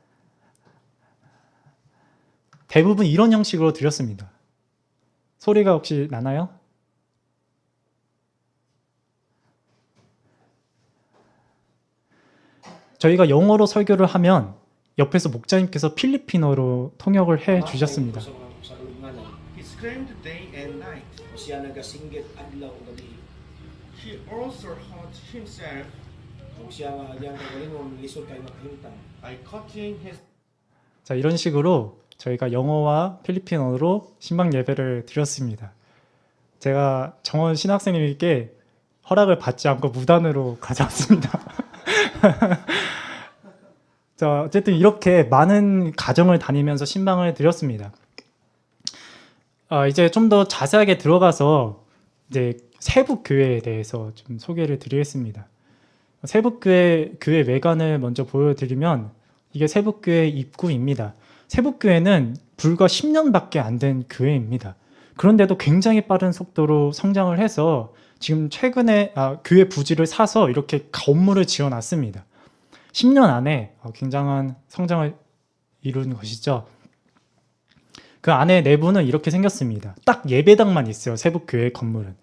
대부분 이런 형식으로 드렸습니다. 소리가 혹시 나나요? 저희가 영어로 설교를 하면 옆에서 목자님께서 필리핀어로 통역을 해 주셨습니다. He screamed day and night. Siya nagasinggit adlaw ug gabi. He also hurt himself Kung siya nga yang kagalingon lisod kay makahimtang. by cutting his 자, 이런 식으로 저희가 영어와 필리핀어로 신방 예배를 드렸습니다. 제가 정원 신학생님께 허락을 받지 않고 무단으로 가져왔습니다. 자, 어쨌든 이렇게 많은 가정을 다니면서 신방을 드렸습니다. 이제 좀 더 자세하게 들어가서 이제 세북교회에 대해서 좀 소개를 드리겠습니다. 세북교회 외관을 먼저 보여드리면 이게 세북교회 입구입니다. 세북교회는 불과 10년밖에 안 된 교회입니다. 그런데도 굉장히 빠른 속도로 성장을 해서 지금 최근에 교회 부지를 사서 이렇게 건물을 지어놨습니다. 10년 안에 굉장한 성장을 이룬 것이죠. 그 안에 내부는 이렇게 생겼습니다. 딱 예배당만 있어요. 세북교회 건물은.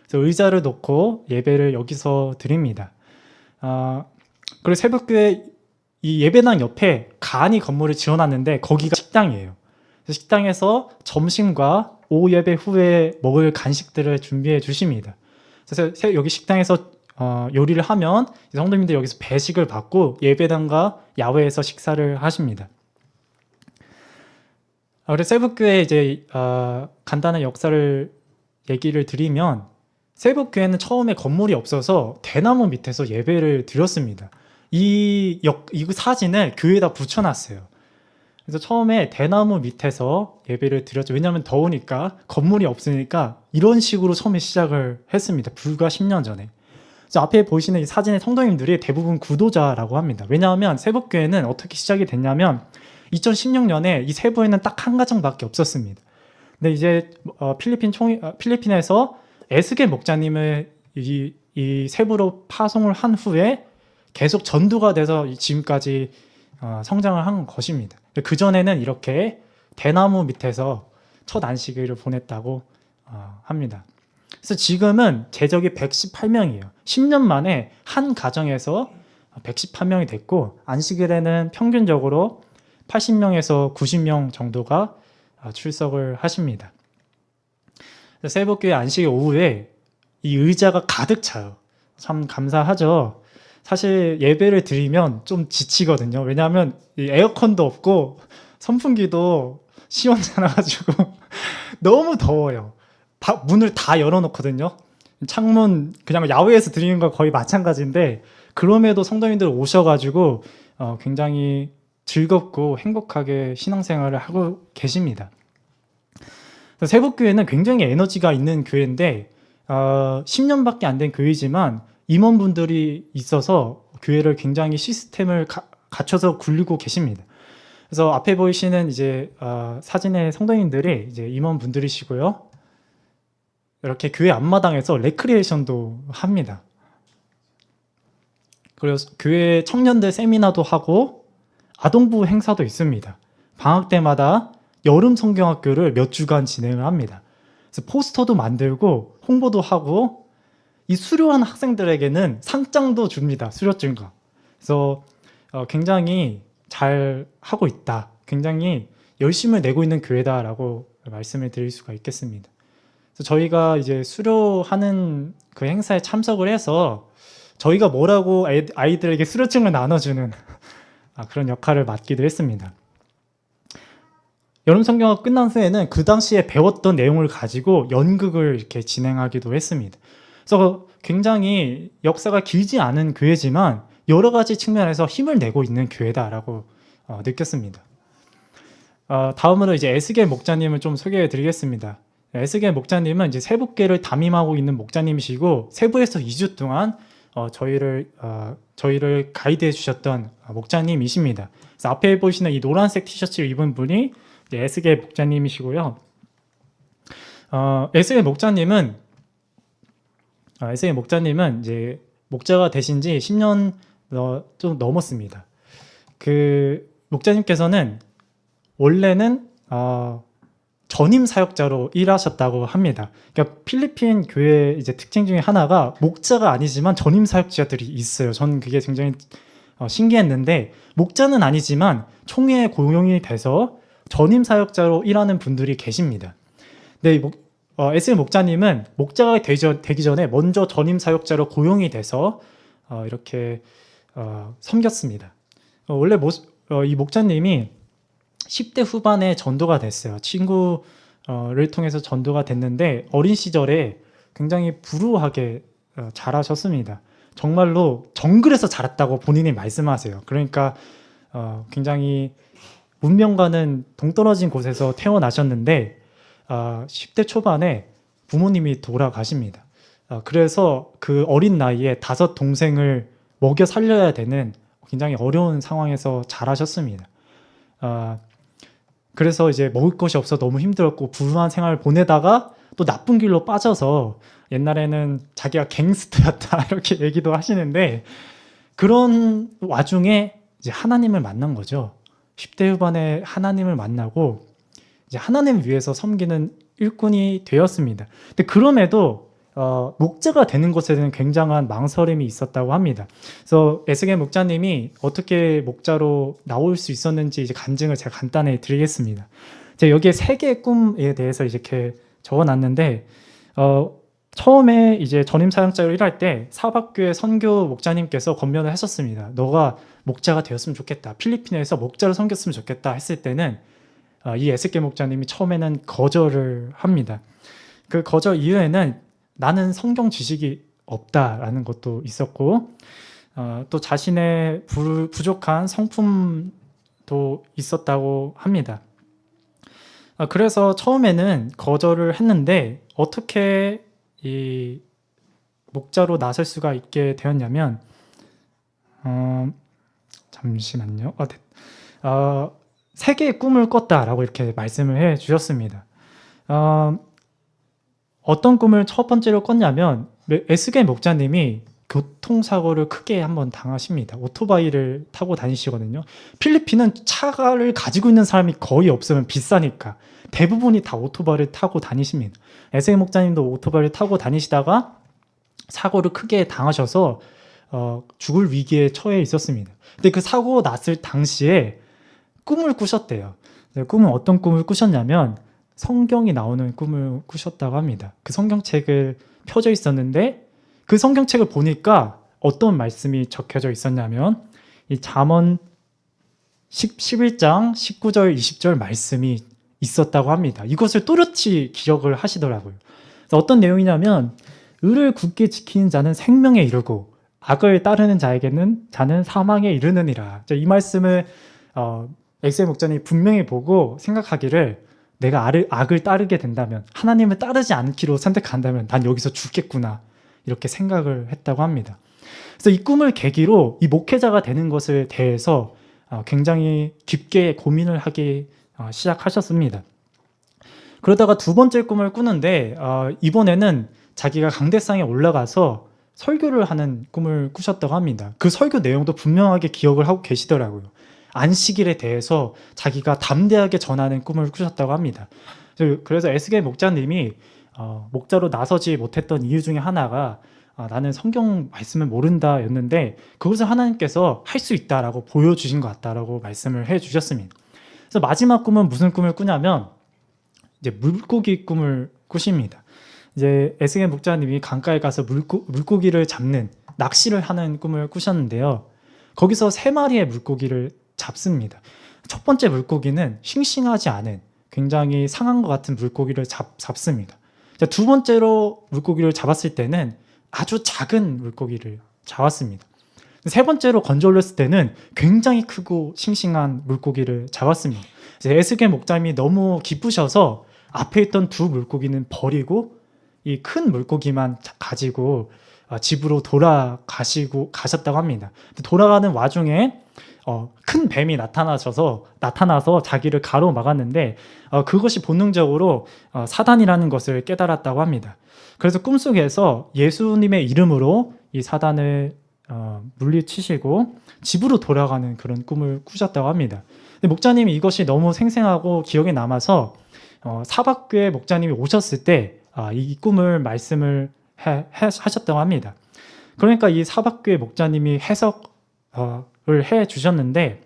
그래서 의자를 놓고 예배를 여기서 드립니다. 그리고 세북교회 이 예배당 옆에 간이 건물을 지어놨는데 거기가 식당이에요. 그래서 식당에서 점심과 오후 예배 후에 먹을 간식들을 준비해 주십니다. 그래서 여기 식당에서 요리를 하면 성도님들 여기서 배식을 받고 예배당과 야외에서 식사를 하십니다. 그래서 세북교회 이제 간단한 역사를 얘기를 드리면 세북교회는 처음에 건물이 없어서 대나무 밑에서 예배를 드렸습니다. 이 사진을 교회에다 붙여놨어요. 그래서 처음에 대나무 밑에서 예배를 드렸죠. 왜냐하면 더우니까 건물이 없으니까 이런 식으로 처음에 시작을 했습니다. 불과 10년 전에. 그래서 앞에 보이시는 이 사진의 성도님들이 대부분 구도자라고 합니다. 왜냐하면 세북교회는 어떻게 시작이 됐냐면 2016년에 이 세부에는 딱 한 가정밖에 없었습니다. 근데 이제 필리핀에서 에스겔 목자님을 이 세부로 파송을 한 후에 계속 전도가 돼서 지금까지 성장을 한 것입니다. 그 전에는 이렇게 대나무 밑에서 첫 안식일을 보냈다고 합니다. 그래서 지금은 제적이 118명이에요. 10년 만에 한 가정에서 118명이 됐고 안식일에는 평균적으로 80명에서 90명 정도가 출석을 하십니다. 세북교회 안식일 오후에 이 의자가 가득 차요. 참 감사하죠. 사실 예배를 드리면 좀 지치거든요. 왜냐하면 이 에어컨도 없고 선풍기도 시원찮아가지고 너무 더워요. 문을 다 열어놓거든요. 창문 그냥 야외에서 드리는 거 거의 마찬가지인데 그럼에도 성도님들 오셔가지고 굉장히 즐겁고 행복하게 신앙생활을 하고 계십니다. 세북교회는 굉장히 에너지가 있는 교회인데 10년밖에 안 된 교회지만 임원분들이 있어서 교회를 굉장히 시스템을 갖춰서 굴리고 계십니다. 그래서 앞에 보이시는 이제 사진의 성도님들이 이제 임원분들이시고요. 이렇게 교회 앞마당에서 레크리에이션도 합니다. 그리고 교회 청년들 세미나도 하고 아동부 행사도 있습니다. 방학 때마다 여름 성경학교를 몇 주간 진행을 합니다. 그래서 포스터도 만들고 홍보도 하고 이 수료한 학생들에게는 상장도 줍니다. 수료증과. 그래서 굉장히 잘 하고 있다. 굉장히 열심을 내고 있는 교회다라고 말씀을 드릴 수가 있겠습니다. 그래서 저희가 이제 수료하는 그 행사에 참석을 해서 저희가 뭐라고 아이들에게 수료증을 나눠주는 그런 역할을 맡기도 했습니다. 여름 성경학 끝난 후에는 그 당시에 배웠던 내용을 가지고 연극을 이렇게 진행하기도 했습니다. 그래서 굉장히 역사가 길지 않은 교회지만 여러 가지 측면에서 힘을 내고 있는 교회다라고 느꼈습니다. 다음으로 이제 에스겔 목자님을 좀 소개해 드리겠습니다. 에스겔 목자님은 이제 세북교회를 담임하고 있는 목자님이시고 세부에서 2주 동안 저희를 가이드해 주셨던 목자님이십니다. 그래서 앞에 보시는 이 노란색 티셔츠를 입은 분이 에스겔 목자님이시고요. 에스겔 목자님은 이제 목자가 되신 지 10년 좀 넘었습니다. 그 목자님께서는 원래는 전임 사역자로 일하셨다고 합니다. 그러니까 필리핀 교회 이제 특징 중에 하나가 목자가 아니지만 전임 사역자들이 있어요. 저는 그게 굉장히 신기했는데 목자는 아니지만 총회에 고용이 돼서 전임 사역자로 일하는 분들이 계십니다. 근데 에스겔 목자님은 목자가 되기 전에 먼저 전임 사역자로 고용이 돼서 이렇게 섬겼습니다. 원래 이 목자님이 10대 후반에 전도가 됐어요. 친구를 통해서 전도가 됐는데 어린 시절에 굉장히 불우하게 자라셨습니다. 정말로 정글에서 자랐다고 본인이 말씀하세요. 그러니까 굉장히 문명과는 동떨어진 곳에서 태어나셨는데 10대 초반에 부모님이 돌아가십니다. 그래서 그 어린 나이에 5 동생을 먹여 살려야 되는 굉장히 어려운 상황에서 자라셨습니다. 그래서 이제 먹을 것이 없어 너무 힘들었고 불우한 생활을 보내다가 또 나쁜 길로 빠져서 옛날에는 자기가 갱스터였다 이렇게 얘기도 하시는데 그런 와중에 이제 하나님을 만난 거죠. 10대 후반에 하나님을 만나고 이제 하나님 위해서 섬기는 일꾼이 되었습니다. 근데 그럼에도 목자가 되는 것에 대한 굉장한 망설임이 있었다고 합니다. 그래서 에스겔 목자님이 어떻게 목자로 나올 수 있었는지 이제 간증을 제가 간단히 드리겠습니다. 제가 여기에 3개의 꿈에 대해서 이렇게 적어놨는데 처음에 이제 전임 사역자로 일할 때 사박교회 선교 목자님께서 권면을 하셨습니다. 너가 목자가 되었으면 좋겠다. 필리핀에서 목자로 섬겼으면 좋겠다 했을 때는 이 에스겔 목자님이 처음에는 거절을 합니다. 그 거절 이유에는 나는 성경 지식이 없다라는 것도 있었고 또 자신의 부족한 성품도 있었다고 합니다. 그래서 처음에는 거절을 했는데 어떻게 이 목자로 나설 수가 있게 되었냐면 잠시만요. 3개의 꿈을 꿨다라고 이렇게 말씀을 해 주셨습니다. 어떤 꿈을 첫 번째로 꿨냐면 에스겔 목자님이 교통사고를 크게 한번 당하십니다. 오토바이를 타고 다니시거든요. 필리핀은 차를 가지고 있는 사람이 거의 없으면 비싸니까 대부분이 다 오토바이를 타고 다니십니다. 에스겔 목자님도 오토바이를 타고 다니시다가 사고를 크게 당하셔서 죽을 위기에 처해 있었습니다. 근데 그 사고 났을 당시에 꿈을 꾸셨대요. 꿈은 어떤 꿈을 꾸셨냐면 성경이 나오는 꿈을 꾸셨다고 합니다. 그 성경책을 펴져 있었는데 그 성경책을 보니까 어떤 말씀이 적혀져 있었냐면 이 잠언 11장 19절 20절 말씀이 있었다고 합니다. 이것을 또렷이 기억을 하시더라고요. 어떤 내용이냐면 의를 굳게 지키는 자는 생명에 이르고 악을 따르는 자에게는 자는 사망에 이르느니라. 이 말씀을 엑셀 목자님이 분명히 보고 생각하기를 내가 악을 따르게 된다면 하나님을 따르지 않기로 선택한다면 난 여기서 죽겠구나 이렇게 생각을 했다고 합니다. 그래서 이 꿈을 계기로 이 목회자가 되는 것에 대해서 굉장히 깊게 고민을 하기 시작하셨습니다. 그러다가 두 번째 꿈을 꾸는데 이번에는 자기가 강대상에 올라가서 설교를 하는 꿈을 꾸셨다고 합니다. 그 설교 내용도 분명하게 기억을 하고 계시더라고요. 안식일에 대해서 자기가 담대하게 전하는 꿈을 꾸셨다고 합니다. 그래서 에스겔 목자님이 목자로 나서지 못했던 이유 중에 하나가 나는 성경 말씀을 모른다 였는데 그것을 하나님께서 할 수 있다라고 보여주신 것 같다라고 말씀을 해주셨습니다. 그래서 마지막 꿈은 무슨 꿈을 꾸냐면 이제 물고기 꿈을 꾸십니다. 이제 에스겔 목자님이 강가에 가서 물고기를 잡는 낚시를 하는 꿈을 꾸셨는데요. 거기서 3마리의 물고기를 잡습니다. 첫 번째 물고기는 싱싱하지 않은 굉장히 상한 것 같은 물고기를 잡습니다. 두 번째로 물고기를 잡았을 때는 아주 작은 물고기를 잡았습니다. 세 번째로 건져 올렸을 때는 굉장히 크고 싱싱한 물고기를 잡았습니다. 에스겔 목자님이 너무 기쁘셔서 앞에 있던 2 물고기는 버리고 이 큰 물고기만 가지고 집으로 가셨다고 합니다. 돌아가는 와중에 큰 뱀이 나타나서 자기를 가로막았는데 그것이 본능적으로 사단이라는 것을 깨달았다고 합니다. 그래서 꿈속에서 예수님의 이름으로 이 사단을 물리치시고 집으로 돌아가는 그런 꿈을 꾸셨다고 합니다. 근데 목자님이 이것이 너무 생생하고 기억에 남아서 사박교회 목자님이 오셨을 때 이 꿈을 말씀을 하셨다고 합니다. 그러니까 이 사박교회 목자님이 해석을 해 주셨는데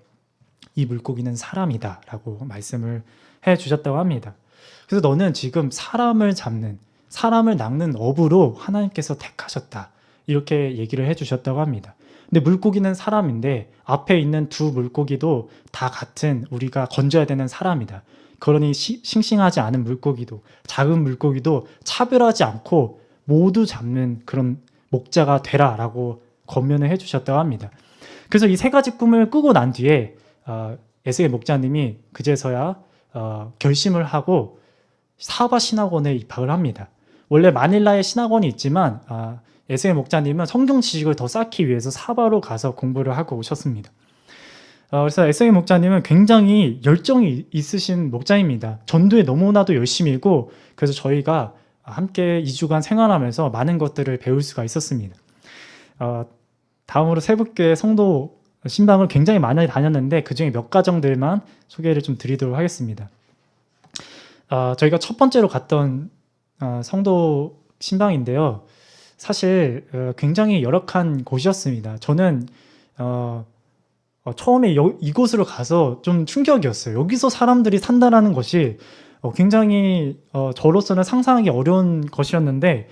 이 물고기는 사람이다 라고 말씀을 해 주셨다고 합니다. 그래서 너는 지금 사람을 낚는 업으로 하나님께서 택하셨다 이렇게 얘기를 해 주셨다고 합니다. 근데 물고기는 사람인데 앞에 있는 2 물고기도 다 같은 우리가 건져야 되는 사람이다. 그러니 싱싱하지 않은 물고기도 작은 물고기도 차별하지 않고 모두 잡는 그런 목자가 되라 라고 권면을 해 주셨다고 합니다. 그래서 이 3가지 꿈을 꾸고 난 뒤에 에스겔 목자님이 그제서야 결심을 하고 사바 신학원에 입학을 합니다. 원래 마닐라에 신학원이 있지만 에스겔 목자님은 성경 지식을 더 쌓기 위해서 사바로 가서 공부를 하고 오셨습니다. 그래서 SK 목자님은 굉장히 열정이 있으신 목자입니다. 전도에 너무나도 열심이고 그래서 저희가 함께 2주간 생활하면서 많은 것들을 배울 수가 있었습니다. 다음으로 세북교회 성도 신방을 굉장히 많이 다녔는데 그중에 몇 가정들만 소개를 좀 드리도록 하겠습니다. 저희가 첫 번째로 갔던 성도 신방인데요. 사실 굉장히 열악한 곳이었습니다. 저는 처음에 이곳으로 가서 좀 충격이었어요. 여기서 사람들이 산다라는 것이 굉장히 저로서는 상상하기 어려운 것이었는데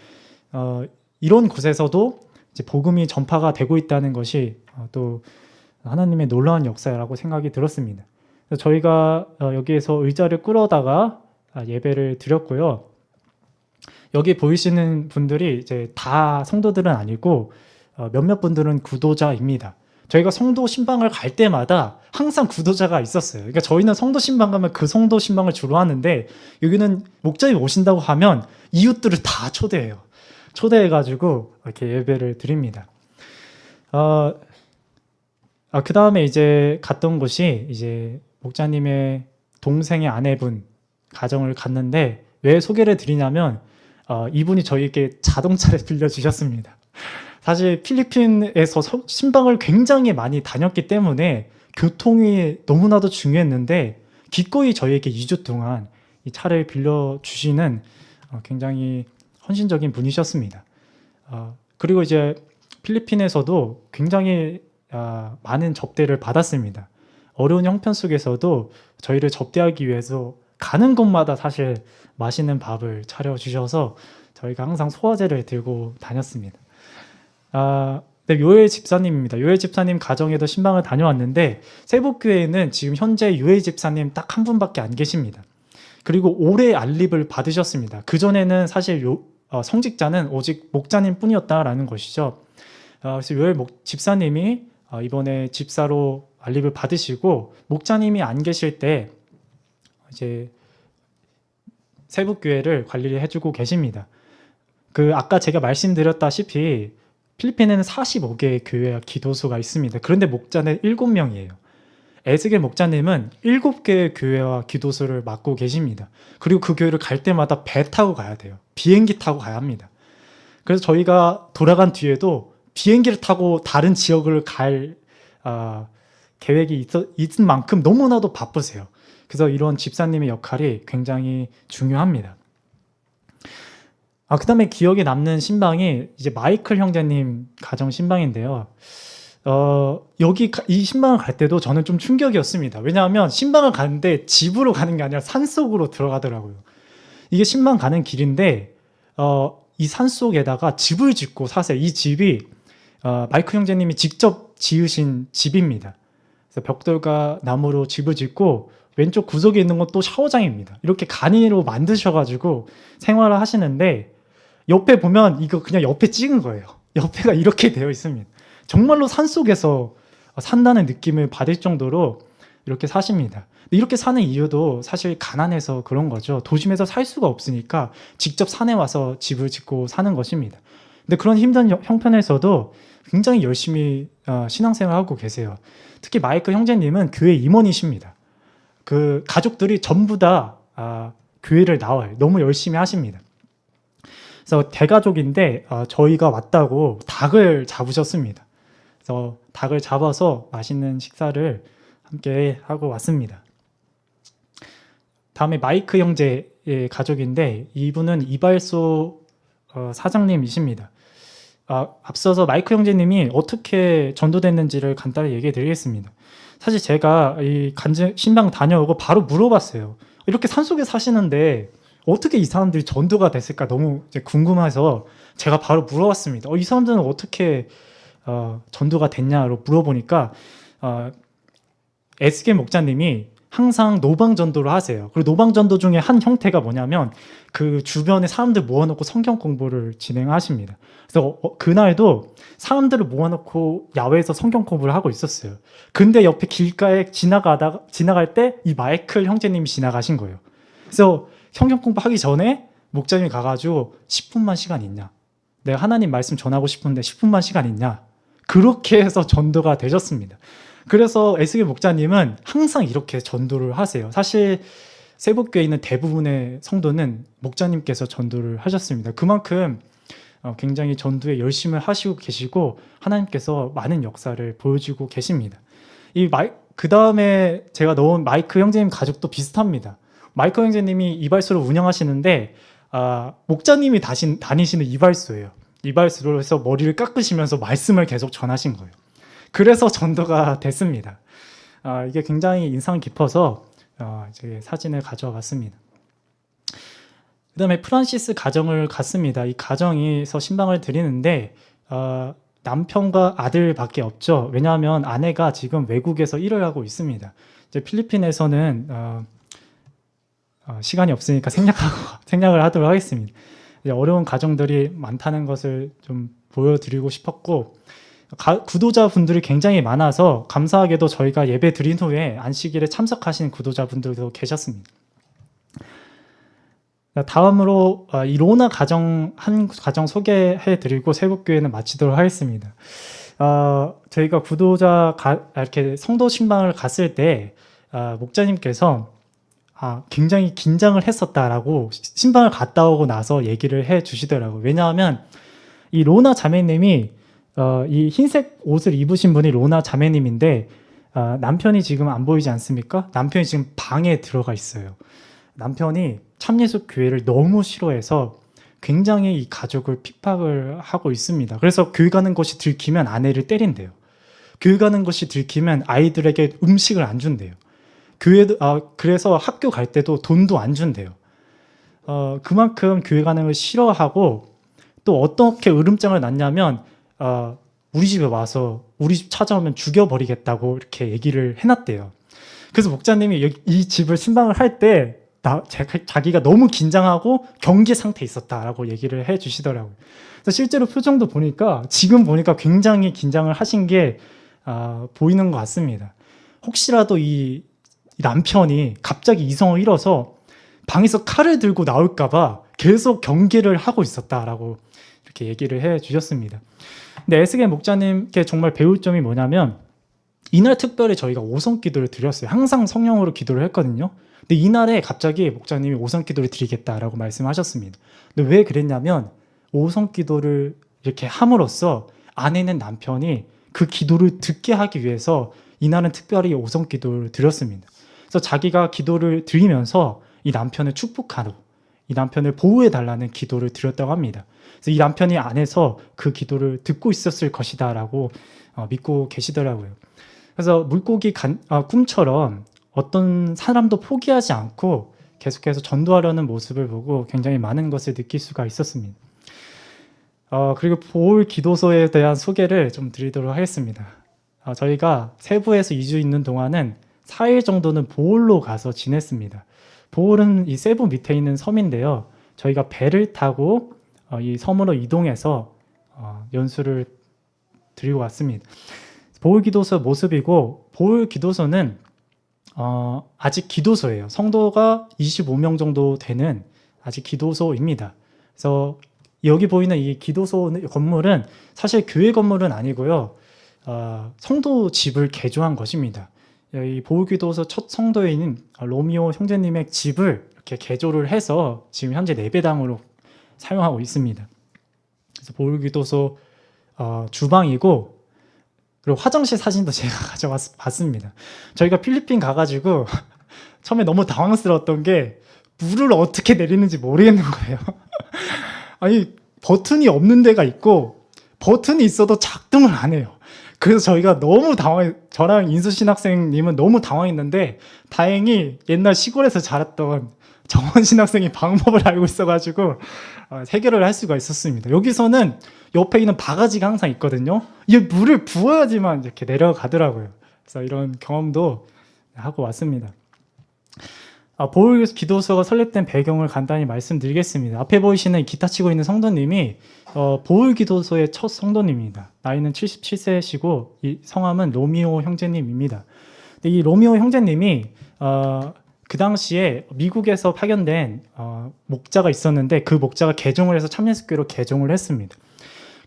이런 곳에서도 이제 복음이 전파가 되고 있다는 것이 또 하나님의 놀라운 역사라고 생각이 들었습니다. 그래서 저희가 여기에서 의자를 끌어다가 예배를 드렸고요. 여기 보이시는 분들이 이제 다 성도들은 아니고 몇몇 분들은 구도자입니다. 저희가 성도 신방을 갈 때마다 항상 구도자가 있었어요. 그러니까 저희는 성도 신방 가면 그 성도 신방을 주로 하는데 여기는 목자님 오신다고 하면 이웃들을 다 초대해요. 초대해가지고 이렇게 예배를 드립니다. 그 다음에 이제 갔던 곳이 이제 목자님의 동생의 아내분 가정을 갔는데 왜 소개를 드리냐면 이분이 저희에게 자동차를 빌려주셨습니다. 사실 필리핀에서 신방을 굉장히 많이 다녔기 때문에 교통이 너무나도 중요했는데 기꺼이 저희에게 2주 동안 이 차를 빌려주시는 굉장히 헌신적인 분이셨습니다. 그리고 이제 필리핀에서도 굉장히 많은 접대를 받았습니다. 어려운 형편 속에서도 저희를 접대하기 위해서 가는 곳마다 사실 맛있는 밥을 차려주셔서 저희가 항상 소화제를 들고 다녔습니다. 네, 요엘 집사님입니다. 요엘 집사님 가정에도 신방을 다녀왔는데 세복교회에는 지금 현재 요엘 집사님 딱 한 분밖에 안 계십니다. 그리고 올해 안립을 받으셨습니다. 그전에는 사실 성직자는 오직 목자님 뿐이었다라는 것이죠. 그래서 요엘 집사님이 이번에 집사로 안립을 받으시고 목자님이 안 계실 때 이제 세북교회를 관리를 해주고 계십니다. 아까 제가 말씀드렸다시피 필리핀에는 45개의 교회와 기도소가 있습니다. 그런데 목자는 7명이에요. 에스겔 목자님은 7개의 교회와 기도소를 맡고 계십니다. 그리고 그 교회를 갈 때마다 배 타고 가야 돼요. 비행기 타고 가야 합니다. 그래서 저희가 돌아간 뒤에도 비행기를 타고 다른 지역을 갈 계획이 있은 만큼 너무나도 바쁘세요. 그래서 이런 집사님의 역할이 굉장히 중요합니다. 그 다음에 기억에 남는 신방이 이제 마이클 형제님 가정 신방인데요. 여기 이 신방을 갈 때도 저는 좀 충격이었습니다. 왜냐하면 신방을 가는데 집으로 가는 게 아니라 산속으로 들어가더라고요. 이게 신방 가는 길인데 이 산속에다가 집을 짓고 사세요. 이 집이 마이클 형제님이 직접 지으신 집입니다. 그래서 벽돌과 나무로 집을 짓고 왼쪽 구석에 있는 건 또 샤워장입니다. 이렇게 간이로 만드셔가지고 생활을 하시는데 옆에 보면 이거 그냥 옆에 찍은 거예요. 옆에가 이렇게 되어 있습니다. 정말로 산속에서 산다는 느낌을 받을 정도로 이렇게 사십니다. 이렇게 사는 이유도 사실 가난해서 그런 거죠. 도심에서 살 수가 없으니까 직접 산에 와서 집을 짓고 사는 것입니다. 근데 그런 힘든 형편에서도 굉장히 열심히 신앙생활을 하고 계세요. 특히 마이클 형제님은 교회 임원이십니다. 그 가족들이 전부 다 교회를 나와요. 너무 열심히 하십니다. 그래서 대가족인데 저희가 왔다고 닭을 잡으셨습니다. 그래서 닭을 잡아서 맛있는 식사를 함께 하고 왔습니다. 다음에 마이크 형제의 가족인데 이분은 이발소 사장님이십니다. 앞서서 마이크 형제님이 어떻게 전도됐는지를 간단히 얘기해 드리겠습니다. 사실 제가 이 신방 다녀오고 바로 물어봤어요. 이렇게 산속에 사시는데 어떻게 이 사람들이 전도가 됐을까 너무 이제 궁금해서 제가 바로 물어봤습니다. 이 사람들은 어떻게 전도가 됐냐로 물어보니까 에스겔 목자님이 항상 노방 전도를 하세요. 그리고 노방 전도 중에 한 형태가 뭐냐면 그 주변에 사람들 모아놓고 성경 공부를 진행하십니다. 그래서 그날도 사람들을 모아놓고 야외에서 성경 공부를 하고 있었어요. 근데 옆에 길가에 지나갈 때 이 마이클 형제님이 지나가신 거예요. 그래서 성경 공부하기 전에 목자님이 가가지고 10분만 시간 있냐? 내가 하나님 말씀 전하고 싶은데 10분만 시간 있냐? 그렇게 해서 전도가 되셨습니다. 그래서 에스겔 목자님은 항상 이렇게 전도를 하세요. 사실 세복교에 있는 대부분의 성도는 목자님께서 전도를 하셨습니다. 그만큼 굉장히 전도에 열심을 하시고 계시고 하나님께서 많은 역사를 보여주고 계십니다. 그 다음에 제가 넣은 마이크 형제님 가족도 비슷합니다. 마이크 형제님이 이발소를 운영하시는데 목자님이 다니시는 이발소예요. 이발소에서 머리를 깎으시면서 말씀을 계속 전하신 거예요. 그래서 전도가 됐습니다. 이게 굉장히 인상 깊어서 이제 사진을 가져와 봤습니다. 그 다음에 프란시스 가정을 갔습니다. 이 가정에서 신방을 드리는데 남편과 아들밖에 없죠. 왜냐하면 아내가 지금 외국에서 일을 하고 있습니다. 이제 필리핀에서는 시간이 없으니까 생략을 하도록 하겠습니다. 이제 어려운 가정들이 많다는 것을 좀 보여드리고 싶었고 구도자분들이 굉장히 많아서 감사하게도 저희가 예배 드린 후에 안식일에 참석하신 구도자분들도 계셨습니다. 다음으로 이 로나 한 가정 소개해드리고 세복교회는 마치도록 하겠습니다. 저희가 이렇게 성도 신방을 갔을 때 목자님께서 굉장히 긴장을 했었다라고 신방을 갔다 오고 나서 얘기를 해주시더라고요. 왜냐하면 이 로나 자매님이 이 흰색 옷을 입으신 분이 로나 자매님인데 남편이 지금 안 보이지 않습니까? 남편이 지금 방에 들어가 있어요. 남편이 참예수 교회를 너무 싫어해서 굉장히 이 가족을 핍박을 하고 있습니다. 그래서 교회 가는 것이 들키면 아내를 때린대요. 교회 가는 것이 들키면 아이들에게 음식을 안 준대요. 그래서 학교 갈 때도 돈도 안 준대요. 그만큼 교회 가는 걸 싫어하고 또 어떻게 으름장을 놨냐면 우리 집에 와서 우리 집 찾아오면 죽여버리겠다고 이렇게 얘기를 해놨대요. 그래서 목자님이 이 집을 신방을 할 때 자기가 너무 긴장하고 경계 상태에 있었다라고 얘기를 해주시더라고요. 그래서 실제로 표정도 보니까 지금 보니까 굉장히 긴장을 하신 게 보이는 것 같습니다. 혹시라도 이 남편이 갑자기 이성을 잃어서 방에서 칼을 들고 나올까봐 계속 경계를 하고 있었다라고 이렇게 얘기를 해주셨습니다. 근데 에스겔 목자님께 정말 배울 점이 뭐냐면 이날 특별히 저희가 오성 기도를 드렸어요. 항상 성령으로 기도를 했거든요. 근데 이날에 갑자기 목자님이 오성 기도를 드리겠다라고 말씀하셨습니다. 근데 왜 그랬냐면 오성 기도를 이렇게 함으로써 안에 있는 남편이 그 기도를 듣게 하기 위해서 이날은 특별히 오성 기도를 드렸습니다. 그래서 자기가 기도를 드리면서 이 남편을 축복하고 이 남편을 보호해달라는 기도를 드렸다고 합니다. 그래서 이 남편이 안에서 그 기도를 듣고 있었을 것이다라고 믿고 계시더라고요. 그래서 물고기 꿈처럼 어떤 사람도 포기하지 않고 계속해서 전도하려는 모습을 보고 굉장히 많은 것을 느낄 수가 있었습니다. 그리고 보홀 기도소에 대한 소개를 좀 드리도록 하겠습니다. 저희가 세부에서 2주 있는 동안은 4일 정도는 보홀로 가서 지냈습니다. 보홀은 이 세부 밑에 있는 섬인데요. 저희가 배를 타고 이 섬으로 이동해서 연수를 드리고 왔습니다. 보홀 기도소 모습이고, 보홀 기도소는 아직 기도소예요. 성도가 25명 정도 되는 아직 기도소입니다. 그래서 여기 보이는 이 기도소 건물은 사실 교회 건물은 아니고요. 성도 집을 개조한 것입니다. 이 보홀기도소 첫 성도인 로미오 형제님의 집을 이렇게 개조를 해서 지금 현재 예배당으로 사용하고 있습니다. 그래서 보홀기도소 주방이고, 그리고 화장실 사진도 제가 가져봤습니다. 저희가 필리핀 가가지고 처음에 너무 당황스러웠던 게 물을 어떻게 내리는지 모르겠는 거예요. 아니, 버튼이 없는 데가 있고 버튼이 있어도 작동을 안 해요. 그래서 저희가 너무 저랑 인수신학생님은 너무 당황했는데 다행히 옛날 시골에서 자랐던 정원 신학생이 방법을 알고 있어가지고 해결을 할 수가 있었습니다. 여기서는 옆에 있는 바가지가 항상 있거든요. 이 물을 부어야지만 이렇게 내려가더라고요. 그래서 이런 경험도 하고 왔습니다. 보홀 기도소가 설립된 배경을 간단히 말씀드리겠습니다. 앞에 보이시는 기타 치고 있는 성도님이 보홀 기도소의 첫 성도님입니다. 나이는 77세시고 이 성함은 로미오 형제님입니다. 이 로미오 형제님이 그 당시에 미국에서 파견된 목자가 있었는데 그 목자가 개종을 해서 참예수교로 개종을 했습니다.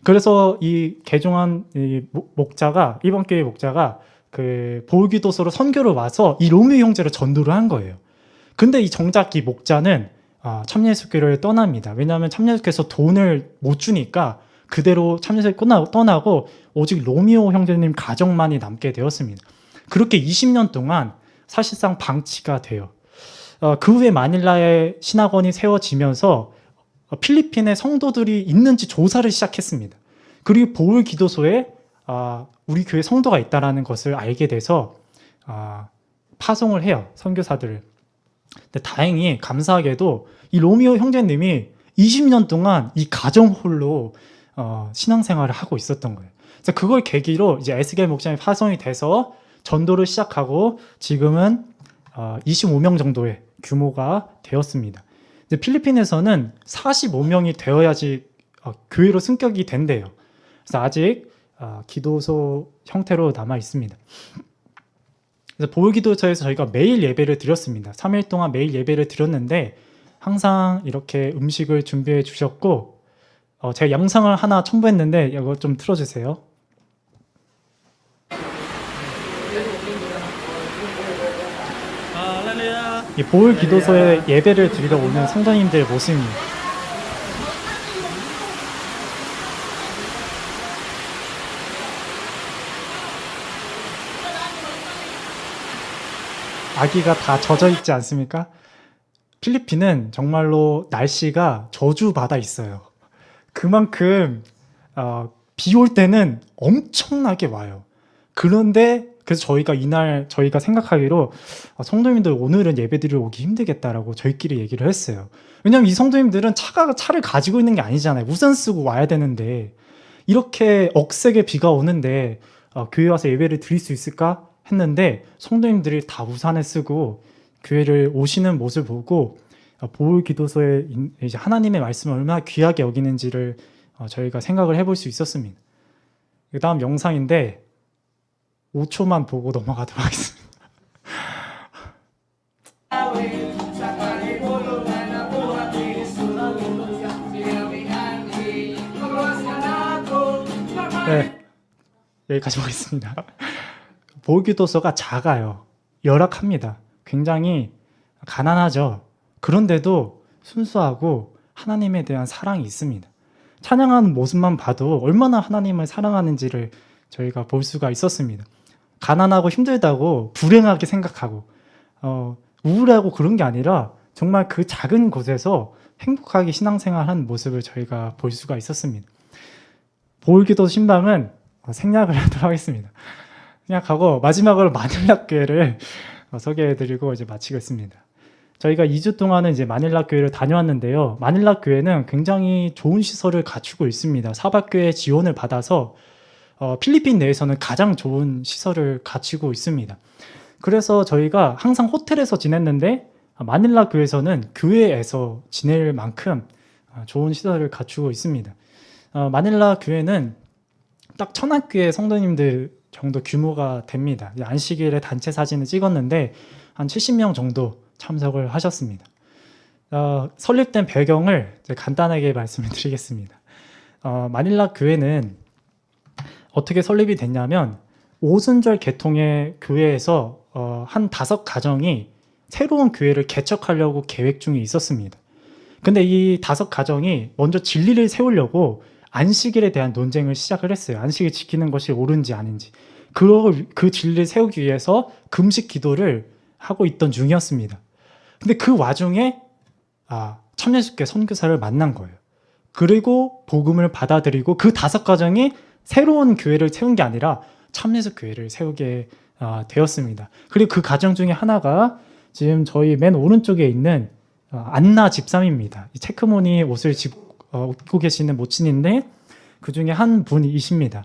그래서 이 개종한 이 목자가, 이번 교회 목자가 그 보울기도소로 선교를 와서 이 로미오 형제를 전도를 한 거예요. 근데 이 정작 이 목자는 참예수교를 떠납니다. 왜냐하면 참예수교에서 돈을 못 주니까 그대로 참예수교를 떠나고 오직 로미오 형제님 가정만이 남게 되었습니다. 그렇게 20년 동안 사실상 방치가 돼요. 그 후에 마닐라에 신학원이 세워지면서 필리핀에 성도들이 있는지 조사를 시작했습니다. 그리고 보울 기도소에 우리 교회 성도가 있다는 것을 알게 돼서 파송을 해요. 선교사들을. 근데 다행히 감사하게도 이 로미오 형제님이 20년 동안 이 가정홀로 신앙생활을 하고 있었던 거예요. 그래서 그걸 계기로 이제 에스겔 목장이 파송이 돼서 전도를 시작하고 지금은 25명 정도의 규모가 되었습니다. 이제 필리핀에서는 45명이 되어야지 교회로 승격이 된대요. 그래서 아직 기도소 형태로 남아 있습니다. 그래서 보울기도소에서 저희가 매일 예배를 드렸습니다. 3일 동안 매일 예배를 드렸는데 항상 이렇게 음식을 준비해 주셨고 제가 영상을 하나 첨부했는데 이거 좀 틀어주세요. 이 보울기도소에 예배를 드리러 오는 성도님들 모습입니다. 아기가 다 젖어 있지 않습니까? 필리핀은 정말로 날씨가 저주받아 있어요. 그만큼 비 올 때는 엄청나게 와요. 그런데 그래서 저희가 이날 저희가 생각하기로 성도님들 오늘은 예배드리러 오기 힘들겠다라고 저희끼리 얘기를 했어요. 왜냐하면 이 성도님들은 차를 가지고 있는 게 아니잖아요. 우산 쓰고 와야 되는데 이렇게 억세게 비가 오는데 교회 와서 예배를 드릴 수 있을까 했는데 성도님들이 다 우산을 쓰고 교회를 오시는 모습을 보고 보울기도소에 이제 하나님의 말씀을 얼마나 귀하게 여기는지를 저희가 생각을 해볼 수 있었습니다. 그 다음 영상인데 5초만 보고 넘어가도록 하겠습니다. 네, 여기까지 보겠습니다. 보울기도소가 작아요. 열악합니다. 굉장히 가난하죠. 그런데도 순수하고 하나님에 대한 사랑이 있습니다. 찬양하는 모습만 봐도 얼마나 하나님을 사랑하는지를 저희가 볼 수가 있었습니다. 가난하고 힘들다고 불행하게 생각하고 우울하고 그런 게 아니라 정말 그 작은 곳에서 행복하게 신앙생활하는 모습을 저희가 볼 수가 있었습니다. 보울기도 신방은 생략을 하도록 하겠습니다. 생략하고 마지막으로 마닐라 교회를 소개해드리고 이제 마치겠습니다. 저희가 2주 동안은 이제 마닐라 교회를 다녀왔는데요. 마닐라 교회는 굉장히 좋은 시설을 갖추고 있습니다. 사박교회 지원을 받아서 필리핀 내에서는 가장 좋은 시설을 갖추고 있습니다. 그래서 저희가 항상 호텔에서 지냈는데 마닐라 교회에서는 교회에서 지낼 만큼 좋은 시설을 갖추고 있습니다. 마닐라 교회는 딱 1000학교의 성도님들 정도 규모가 됩니다. 안식일에 단체 사진을 찍었는데 한 70명 정도 참석을 하셨습니다. 설립된 배경을 간단하게 말씀을 드리겠습니다. 마닐라 교회는 어떻게 설립이 됐냐면 오순절 개통의 교회에서 한 5가정이 새로운 교회를 개척하려고 계획 중에 있었습니다. 근데 이 5가정이 먼저 진리를 세우려고 안식일에 대한 논쟁을 시작을 했어요. 안식일 지키는 것이 옳은지 아닌지. 그 진리를 세우기 위해서 금식 기도를 하고 있던 중이었습니다. 근데 그 와중에 참예수교 선교사를 만난 거예요. 그리고 복음을 받아들이고 그 5가정이 새로운 교회를 세운 게 아니라 참예수교회를 세우게 되었습니다. 그리고 그 가정 중에 하나가 지금 저희 맨 오른쪽에 있는 안나 집사입니다. 체크무늬 옷을 입고 계시는 모친인데 그 중에 한 분이십니다.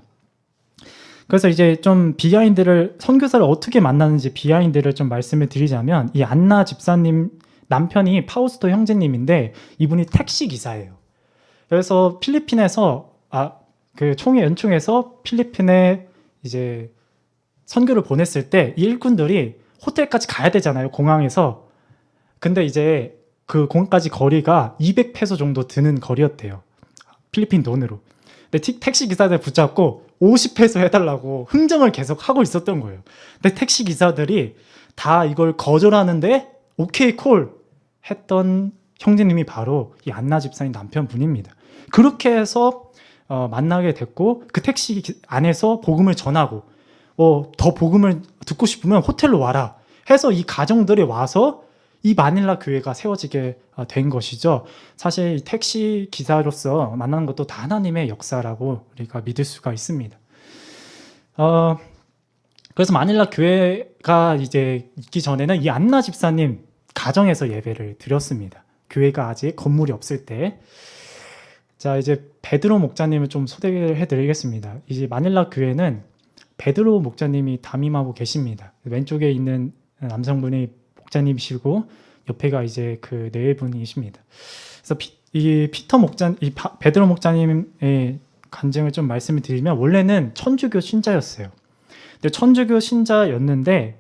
그래서 이제 좀 비하인드를 선교사를 어떻게 만나는지 비하인드를 좀 말씀을 드리자면 이 안나 집사님 남편이 파우스토 형제님인데 이분이 택시 기사예요. 그래서 필리핀에서 그 총회 연총에서 필리핀에 이제 선교를 보냈을 때 이 일꾼들이 호텔까지 가야 되잖아요, 공항에서. 근데 이제 그 공항까지 거리가 200페소 정도 드는 거리였대요, 필리핀 돈으로. 근데 택시 기사들 붙잡고 50페소 해달라고 흥정을 계속 하고 있었던 거예요. 근데 택시 기사들이 다 이걸 거절하는데 오케이 콜 했던 형제님이 바로 이 안나 집사님 남편분입니다. 그렇게 해서 만나게 됐고 그 택시 안에서 복음을 전하고 더 복음을 듣고 싶으면 호텔로 와라 해서 이 가정들이 와서 이 마닐라 교회가 세워지게 된 것이죠. 사실 이 택시 기사로서 만나는 것도 다 하나님의 역사라고 우리가 믿을 수가 있습니다. 그래서 마닐라 교회가 이제 있기 전에는 이 안나 집사님 가정에서 예배를 드렸습니다. 교회가 아직 건물이 없을 때. 자, 이제 베드로 목자님을 좀 소개를 해드리겠습니다. 이제 마닐라 교회는 베드로 목자님이 담임하고 계십니다. 왼쪽에 있는 남성분이 목자님이시고 옆에가 이제 그 네 분이십니다. 그래서 베드로 목자님의 간증을 좀 말씀을 드리면 원래는 천주교 신자였어요. 근데 천주교 신자였는데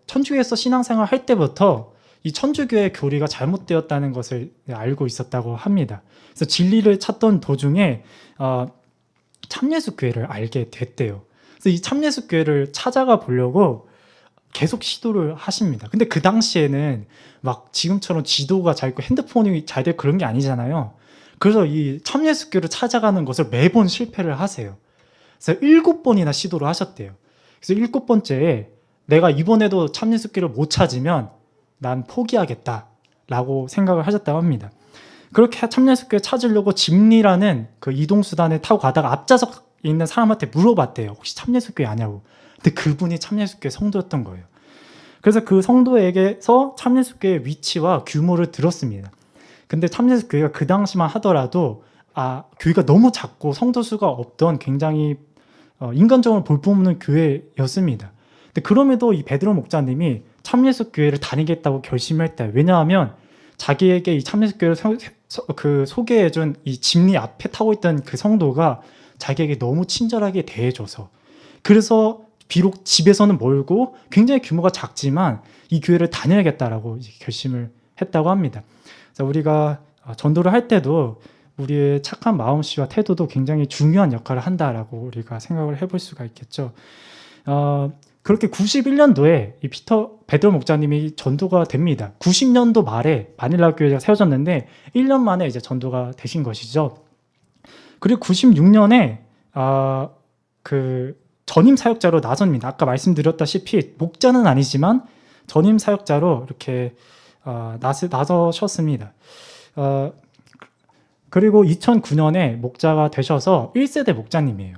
천주교에서 신앙생활 할 때부터 이 천주교의 교리가 잘못되었다는 것을 알고 있었다고 합니다. 그래서 진리를 찾던 도중에 참예수교회를 알게 됐대요. 그래서 이 참예수교회를 찾아가 보려고 계속 시도를 하십니다. 근데 그 당시에는 막 지금처럼 지도가 잘 있고 핸드폰이 잘 되고 그런 게 아니잖아요. 그래서 이 참예수교회를 찾아가는 것을 매번 실패를 하세요. 그래서 7번이나 시도를 하셨대요. 그래서 7번째에 내가 이번에도 참예수교회를 못 찾으면 난 포기하겠다라고 생각을 하셨다고 합니다. 그렇게 참예수교회 찾으려고 집리라는 그 이동수단을 타고 가다가 앞좌석에 있는 사람한테 물어봤대요. 혹시 참예수교회 아냐고. 근데 그분이 참예수교회 성도였던 거예요. 그래서 그 성도에게서 참예수교회의 위치와 규모를 들었습니다. 근데 참예수교회가 그 당시만 하더라도 교회가 너무 작고 성도 수가 없던 굉장히 인간적으로 볼품없는 교회였습니다. 근데 그럼에도 이 베드로 목자님이 참예수교회를 다니겠다고 결심했대요. 왜냐하면 자기에게 이 참예수교회를 소개해준 이 집리 앞에 타고 있던 그 성도가 자기에게 너무 친절하게 대해줘서, 그래서 비록 집에서는 멀고 굉장히 규모가 작지만 이 교회를 다녀야겠다라고 결심을 했다고 합니다. 그래서 우리가 전도를 할 때도 우리의 착한 마음씨와 태도도 굉장히 중요한 역할을 한다라고 우리가 생각을 해볼 수가 있겠죠. 그렇게 91년도에 이 베드로 목자님이 전도가 됩니다. 90년도 말에 마닐라 교회가 세워졌는데 1년 만에 이제 전도가 되신 것이죠. 그리고 96년에 그 전임 사역자로 나섭니다. 아까 말씀드렸다시피 목자는 아니지만 전임 사역자로 이렇게 나서셨습니다. 그리고 2009년에 목자가 되셔서 1세대 목자님이에요.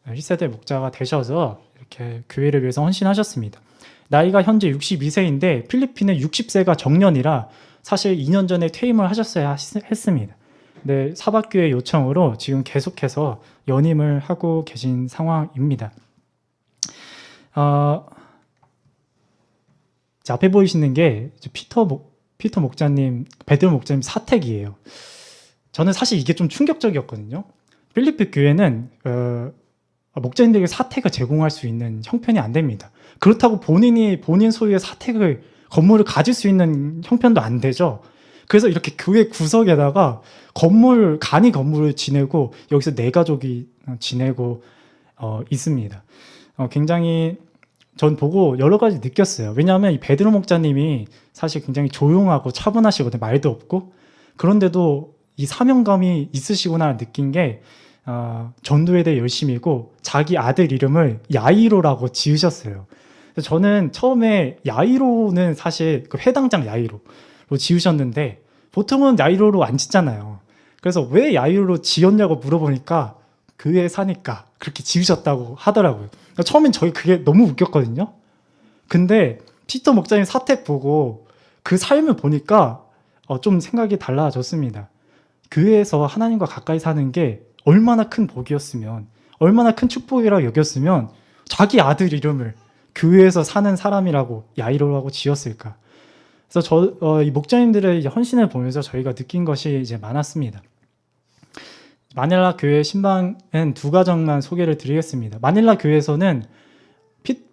1세대 목자가 되셔서 이렇게 교회를 위해서 헌신하셨습니다. 나이가 현재 62세인데 필리핀은 60세가 정년이라 사실 2년 전에 퇴임을 하셨어야 했습니다. 네, 사박교회 요청으로 지금 계속해서 연임을 하고 계신 상황입니다. 자, 앞에 보이시는 게 피터 목자님, 베드로 목자님 사택이에요. 저는 사실 이게 좀 충격적이었거든요. 필리핀 교회는 목자님들에게 사택을 제공할 수 있는 형편이 안 됩니다. 그렇다고 본인 소유의 건물을 가질 수 있는 형편도 안 되죠. 그래서 이렇게 교회 구석에다가 간이 건물을 지내고 여기서 내 가족이 지내고 있습니다. 굉장히 전 보고 여러 가지 느꼈어요. 왜냐하면 이 베드로 목자님이 사실 굉장히 조용하고 차분하시거든요. 말도 없고. 그런데도 이 사명감이 있으시구나 느낀 게 전도에 대해 열심이고 자기 아들 이름을 야이로라고 지으셨어요. 저는 처음에 야이로는 사실 그 회당장 야이로로 지으셨는데 보통은 야이로로 안 짓잖아요. 그래서 왜 야이로로 지었냐고 물어보니까 교회에 사니까 그렇게 지으셨다고 하더라고요. 처음엔 저희 그게 너무 웃겼거든요. 근데 피터 목사님 사택 보고 그 삶을 보니까 좀 생각이 달라졌습니다. 교회에서 하나님과 가까이 사는 게 얼마나 큰 복이었으면, 얼마나 큰 축복이라고 여겼으면 자기 아들 이름을 교회에서 사는 사람이라고 야이로라고 지었을까. 그래서 이 목자님들의 이제 헌신을 보면서 저희가 느낀 것이 이제 많았습니다. 마닐라 교회 신방은 두 가정만 소개를 드리겠습니다. 마닐라 교회에서는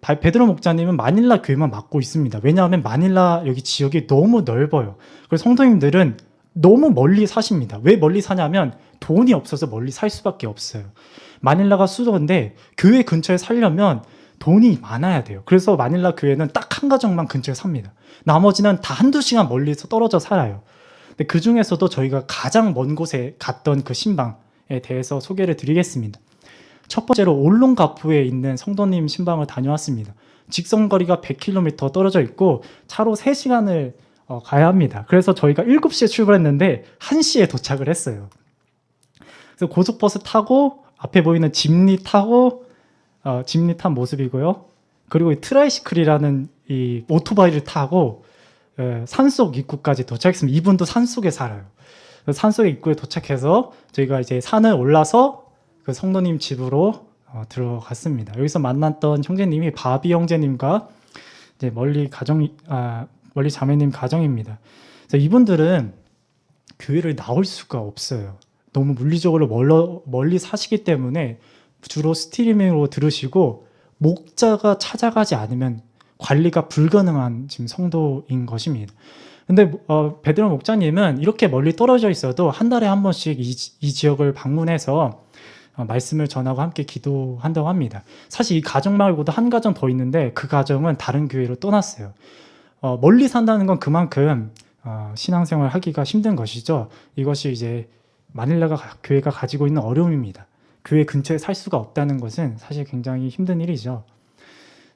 베드로 목자님은 마닐라 교회만 맡고 있습니다. 왜냐하면 마닐라 여기 지역이 너무 넓어요. 그래서 성도님들은 너무 멀리 사십니다. 왜 멀리 사냐면 돈이 없어서 멀리 살 수밖에 없어요. 마닐라가 수도인데 교회 근처에 살려면 돈이 많아야 돼요. 그래서 마닐라 교회는 딱 한 가정만 근처에 삽니다. 나머지는 다 한두 시간 멀리서 떨어져 살아요. 근데 그 중에서도 저희가 가장 먼 곳에 갔던 그 신방에 대해서 소개를 드리겠습니다. 첫 번째로 올롱가푸에 있는 성도님 신방을 다녀왔습니다. 직선거리가 100km 떨어져 있고 차로 3시간을 가야 합니다. 그래서 저희가 7시에 출발했는데 1시에 도착을 했어요. 그래서 고속버스 타고 앞에 보이는 집리 타고 집리 탄 모습이고요. 그리고 이 트라이시클이라는 이 오토바이를 타고 산속 입구까지 도착했습니다. 이분도 산속에 살아요. 산속 입구에 도착해서 저희가 이제 산을 올라서 그 성도님 집으로 들어갔습니다. 여기서 만났던 형제님이 바비 형제님과 이제 멀리 자매님 가정입니다. 그래서 이분들은 교회를 나올 수가 없어요. 너무 물리적으로 멀리 사시기 때문에 주로 스트리밍으로 들으시고 목자가 찾아가지 않으면 관리가 불가능한 지금 성도인 것입니다. 근데 베드로 목자님은 이렇게 멀리 떨어져 있어도 한 달에 한 번씩 이 지역을 방문해서 말씀을 전하고 함께 기도한다고 합니다. 사실 이 가정 말고도 한 가정 더 있는데 그 가정은 다른 교회로 떠났어요. 멀리 산다는 건 그만큼 신앙생활 하기가 힘든 것이죠. 이것이 이제 마닐라가 교회가 가지고 있는 어려움입니다. 교회 근처에 살 수가 없다는 것은 사실 굉장히 힘든 일이죠.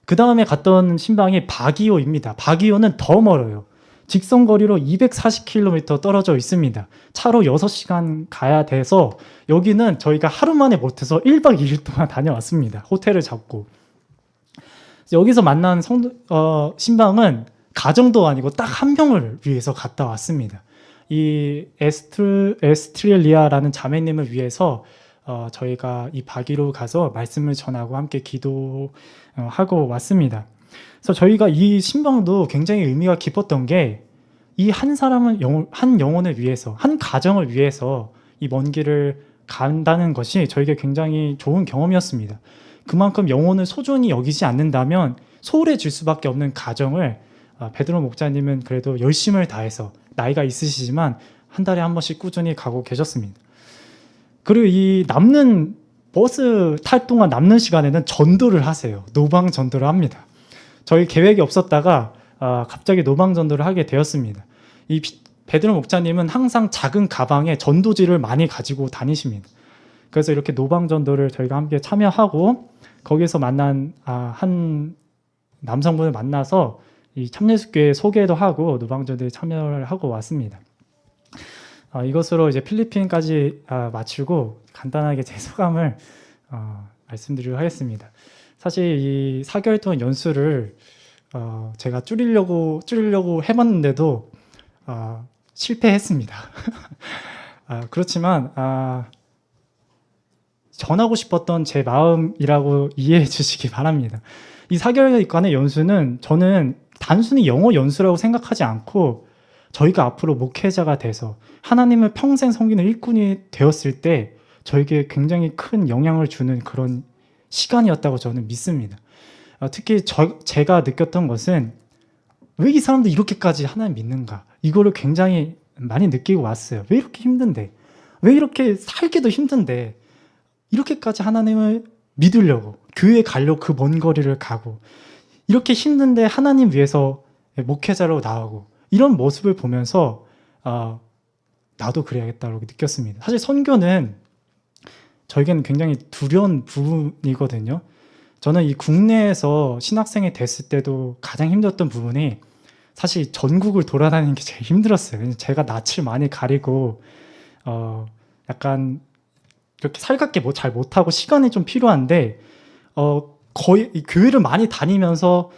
그 다음에 갔던 신방이 바기오입니다. 바기오는 더 멀어요. 직선거리로 240km 떨어져 있습니다. 차로 6시간 가야 돼서 여기는 저희가 하루 만에 못해서 1박 2일 동안 다녀왔습니다. 호텔을 잡고. 여기서 만난 신방은 가정도 아니고 딱 한 명을 위해서 갔다 왔습니다. 이 에스트렐리아라는 자매님을 위해서 저희가 이 바기로 가서 말씀을 전하고 함께 기도하고 왔습니다. 그래서 저희가 이 신방도 굉장히 의미가 깊었던 게 이 한 사람은 한 영혼을 위해서, 한 가정을 위해서 이 먼 길을 간다는 것이 저에게 굉장히 좋은 경험이었습니다. 그만큼 영혼을 소중히 여기지 않는다면 소홀해질 수밖에 없는 가정을 베드로 목자님은 그래도 열심을 다해서 나이가 있으시지만 한 달에 한 번씩 꾸준히 가고 계셨습니다. 그리고 이 남는 버스 탈 동안 남는 시간에는 전도를 하세요. 노방 전도를 합니다. 저희 계획이 없었다가 갑자기 노방 전도를 하게 되었습니다. 이 베드로 목자님은 항상 작은 가방에 전도지를 많이 가지고 다니십니다. 그래서 이렇게 노방 전도를 저희가 함께 참여하고 거기서 만난 한 남성분을 만나서 이 참예수교회 소개도 하고 노방 전도에 참여를 하고 왔습니다. 이것으로 이제 필리핀까지 마치고 간단하게 제 소감을 말씀드리도록 하겠습니다. 사실 이 4개월 동안 연수를 제가 줄이려고 해봤는데도 실패했습니다. 그렇지만 전하고 싶었던 제 마음이라고 이해해 주시기 바랍니다. 이 4개월간의 연수는 저는 단순히 영어 연수라고 생각하지 않고 저희가 앞으로 목회자가 돼서 하나님을 평생 섬기는 일꾼이 되었을 때 저에게 굉장히 큰 영향을 주는 그런 시간이었다고 저는 믿습니다. 특히 제가 느꼈던 것은 왜 이 사람들 이렇게까지 하나님 믿는가? 이거를 굉장히 많이 느끼고 왔어요. 왜 이렇게 힘든데? 왜 이렇게 살기도 힘든데? 이렇게까지 하나님을 믿으려고 교회에 가려고 그 먼 거리를 가고 이렇게 힘든데 하나님 위해서 목회자로 나오고 이런 모습을 보면서 나도 그래야겠다고 느꼈습니다. 사실 선교는 저에게는 굉장히 두려운 부분이거든요. 저는 이 국내에서 신학생이 됐을 때도 가장 힘들었던 부분이 사실 전국을 돌아다니는 게 제일 힘들었어요. 제가 낯을 많이 가리고 약간 이렇게 살갑게 잘 못하고 시간이 좀 필요한데 거의 이 교회를 많이 다니면서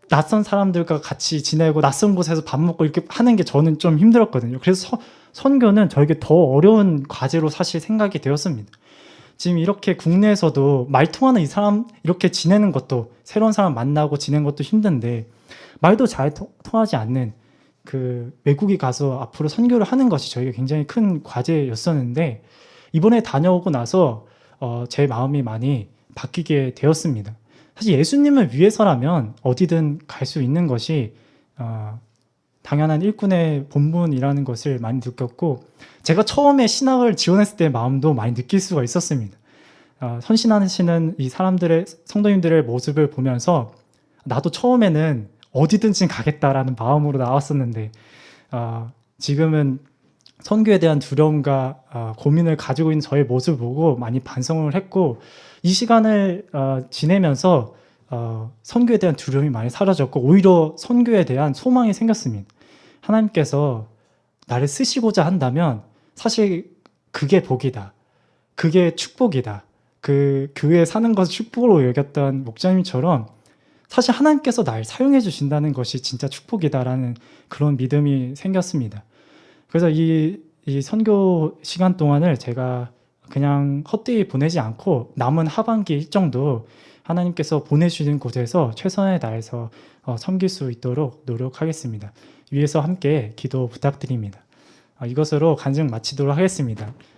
낯선 사람들과 같이 지내고 낯선 곳에서 밥 먹고 이렇게 하는 게 저는 좀 힘들었거든요. 그래서 선교는 저에게 더 어려운 과제로 사실 생각이 되었습니다. 지금 이렇게 국내에서도 말 통하는 이 사람 이렇게 지내는 것도 새로운 사람 만나고 지내는 것도 힘든데 말도 잘 통하지 않는 그 외국에 가서 앞으로 선교를 하는 것이 저에게 굉장히 큰 과제였었는데 이번에 다녀오고 나서 제 마음이 많이 바뀌게 되었습니다. 사실 예수님을 위해서라면 어디든 갈 수 있는 것이 당연한 일꾼의 본분이라는 것을 많이 느꼈고 제가 처음에 신학을 지원했을 때 마음도 많이 느낄 수가 있었습니다. 헌신하시는 이 사람들의 성도님들의 모습을 보면서 나도 처음에는 어디든지 가겠다라는 마음으로 나왔었는데 지금은 선교에 대한 두려움과 고민을 가지고 있는 저의 모습을 보고 많이 반성을 했고 이 시간을 지내면서 선교에 대한 두려움이 많이 사라졌고 오히려 선교에 대한 소망이 생겼습니다. 하나님께서 나를 쓰시고자 한다면 사실 그게 복이다. 그게 축복이다. 그 교회에 사는 것을 축복으로 여겼던 목자님처럼 사실 하나님께서 날 사용해 주신다는 것이 진짜 축복이다라는 그런 믿음이 생겼습니다. 그래서 이 선교 시간 동안을 제가 그냥 헛되이 보내지 않고 남은 하반기 일정도 하나님께서 보내주신 곳에서 최선을 다해서 섬길 수 있도록 노력하겠습니다. 위에서 함께 기도 부탁드립니다. 이것으로 간증 마치도록 하겠습니다.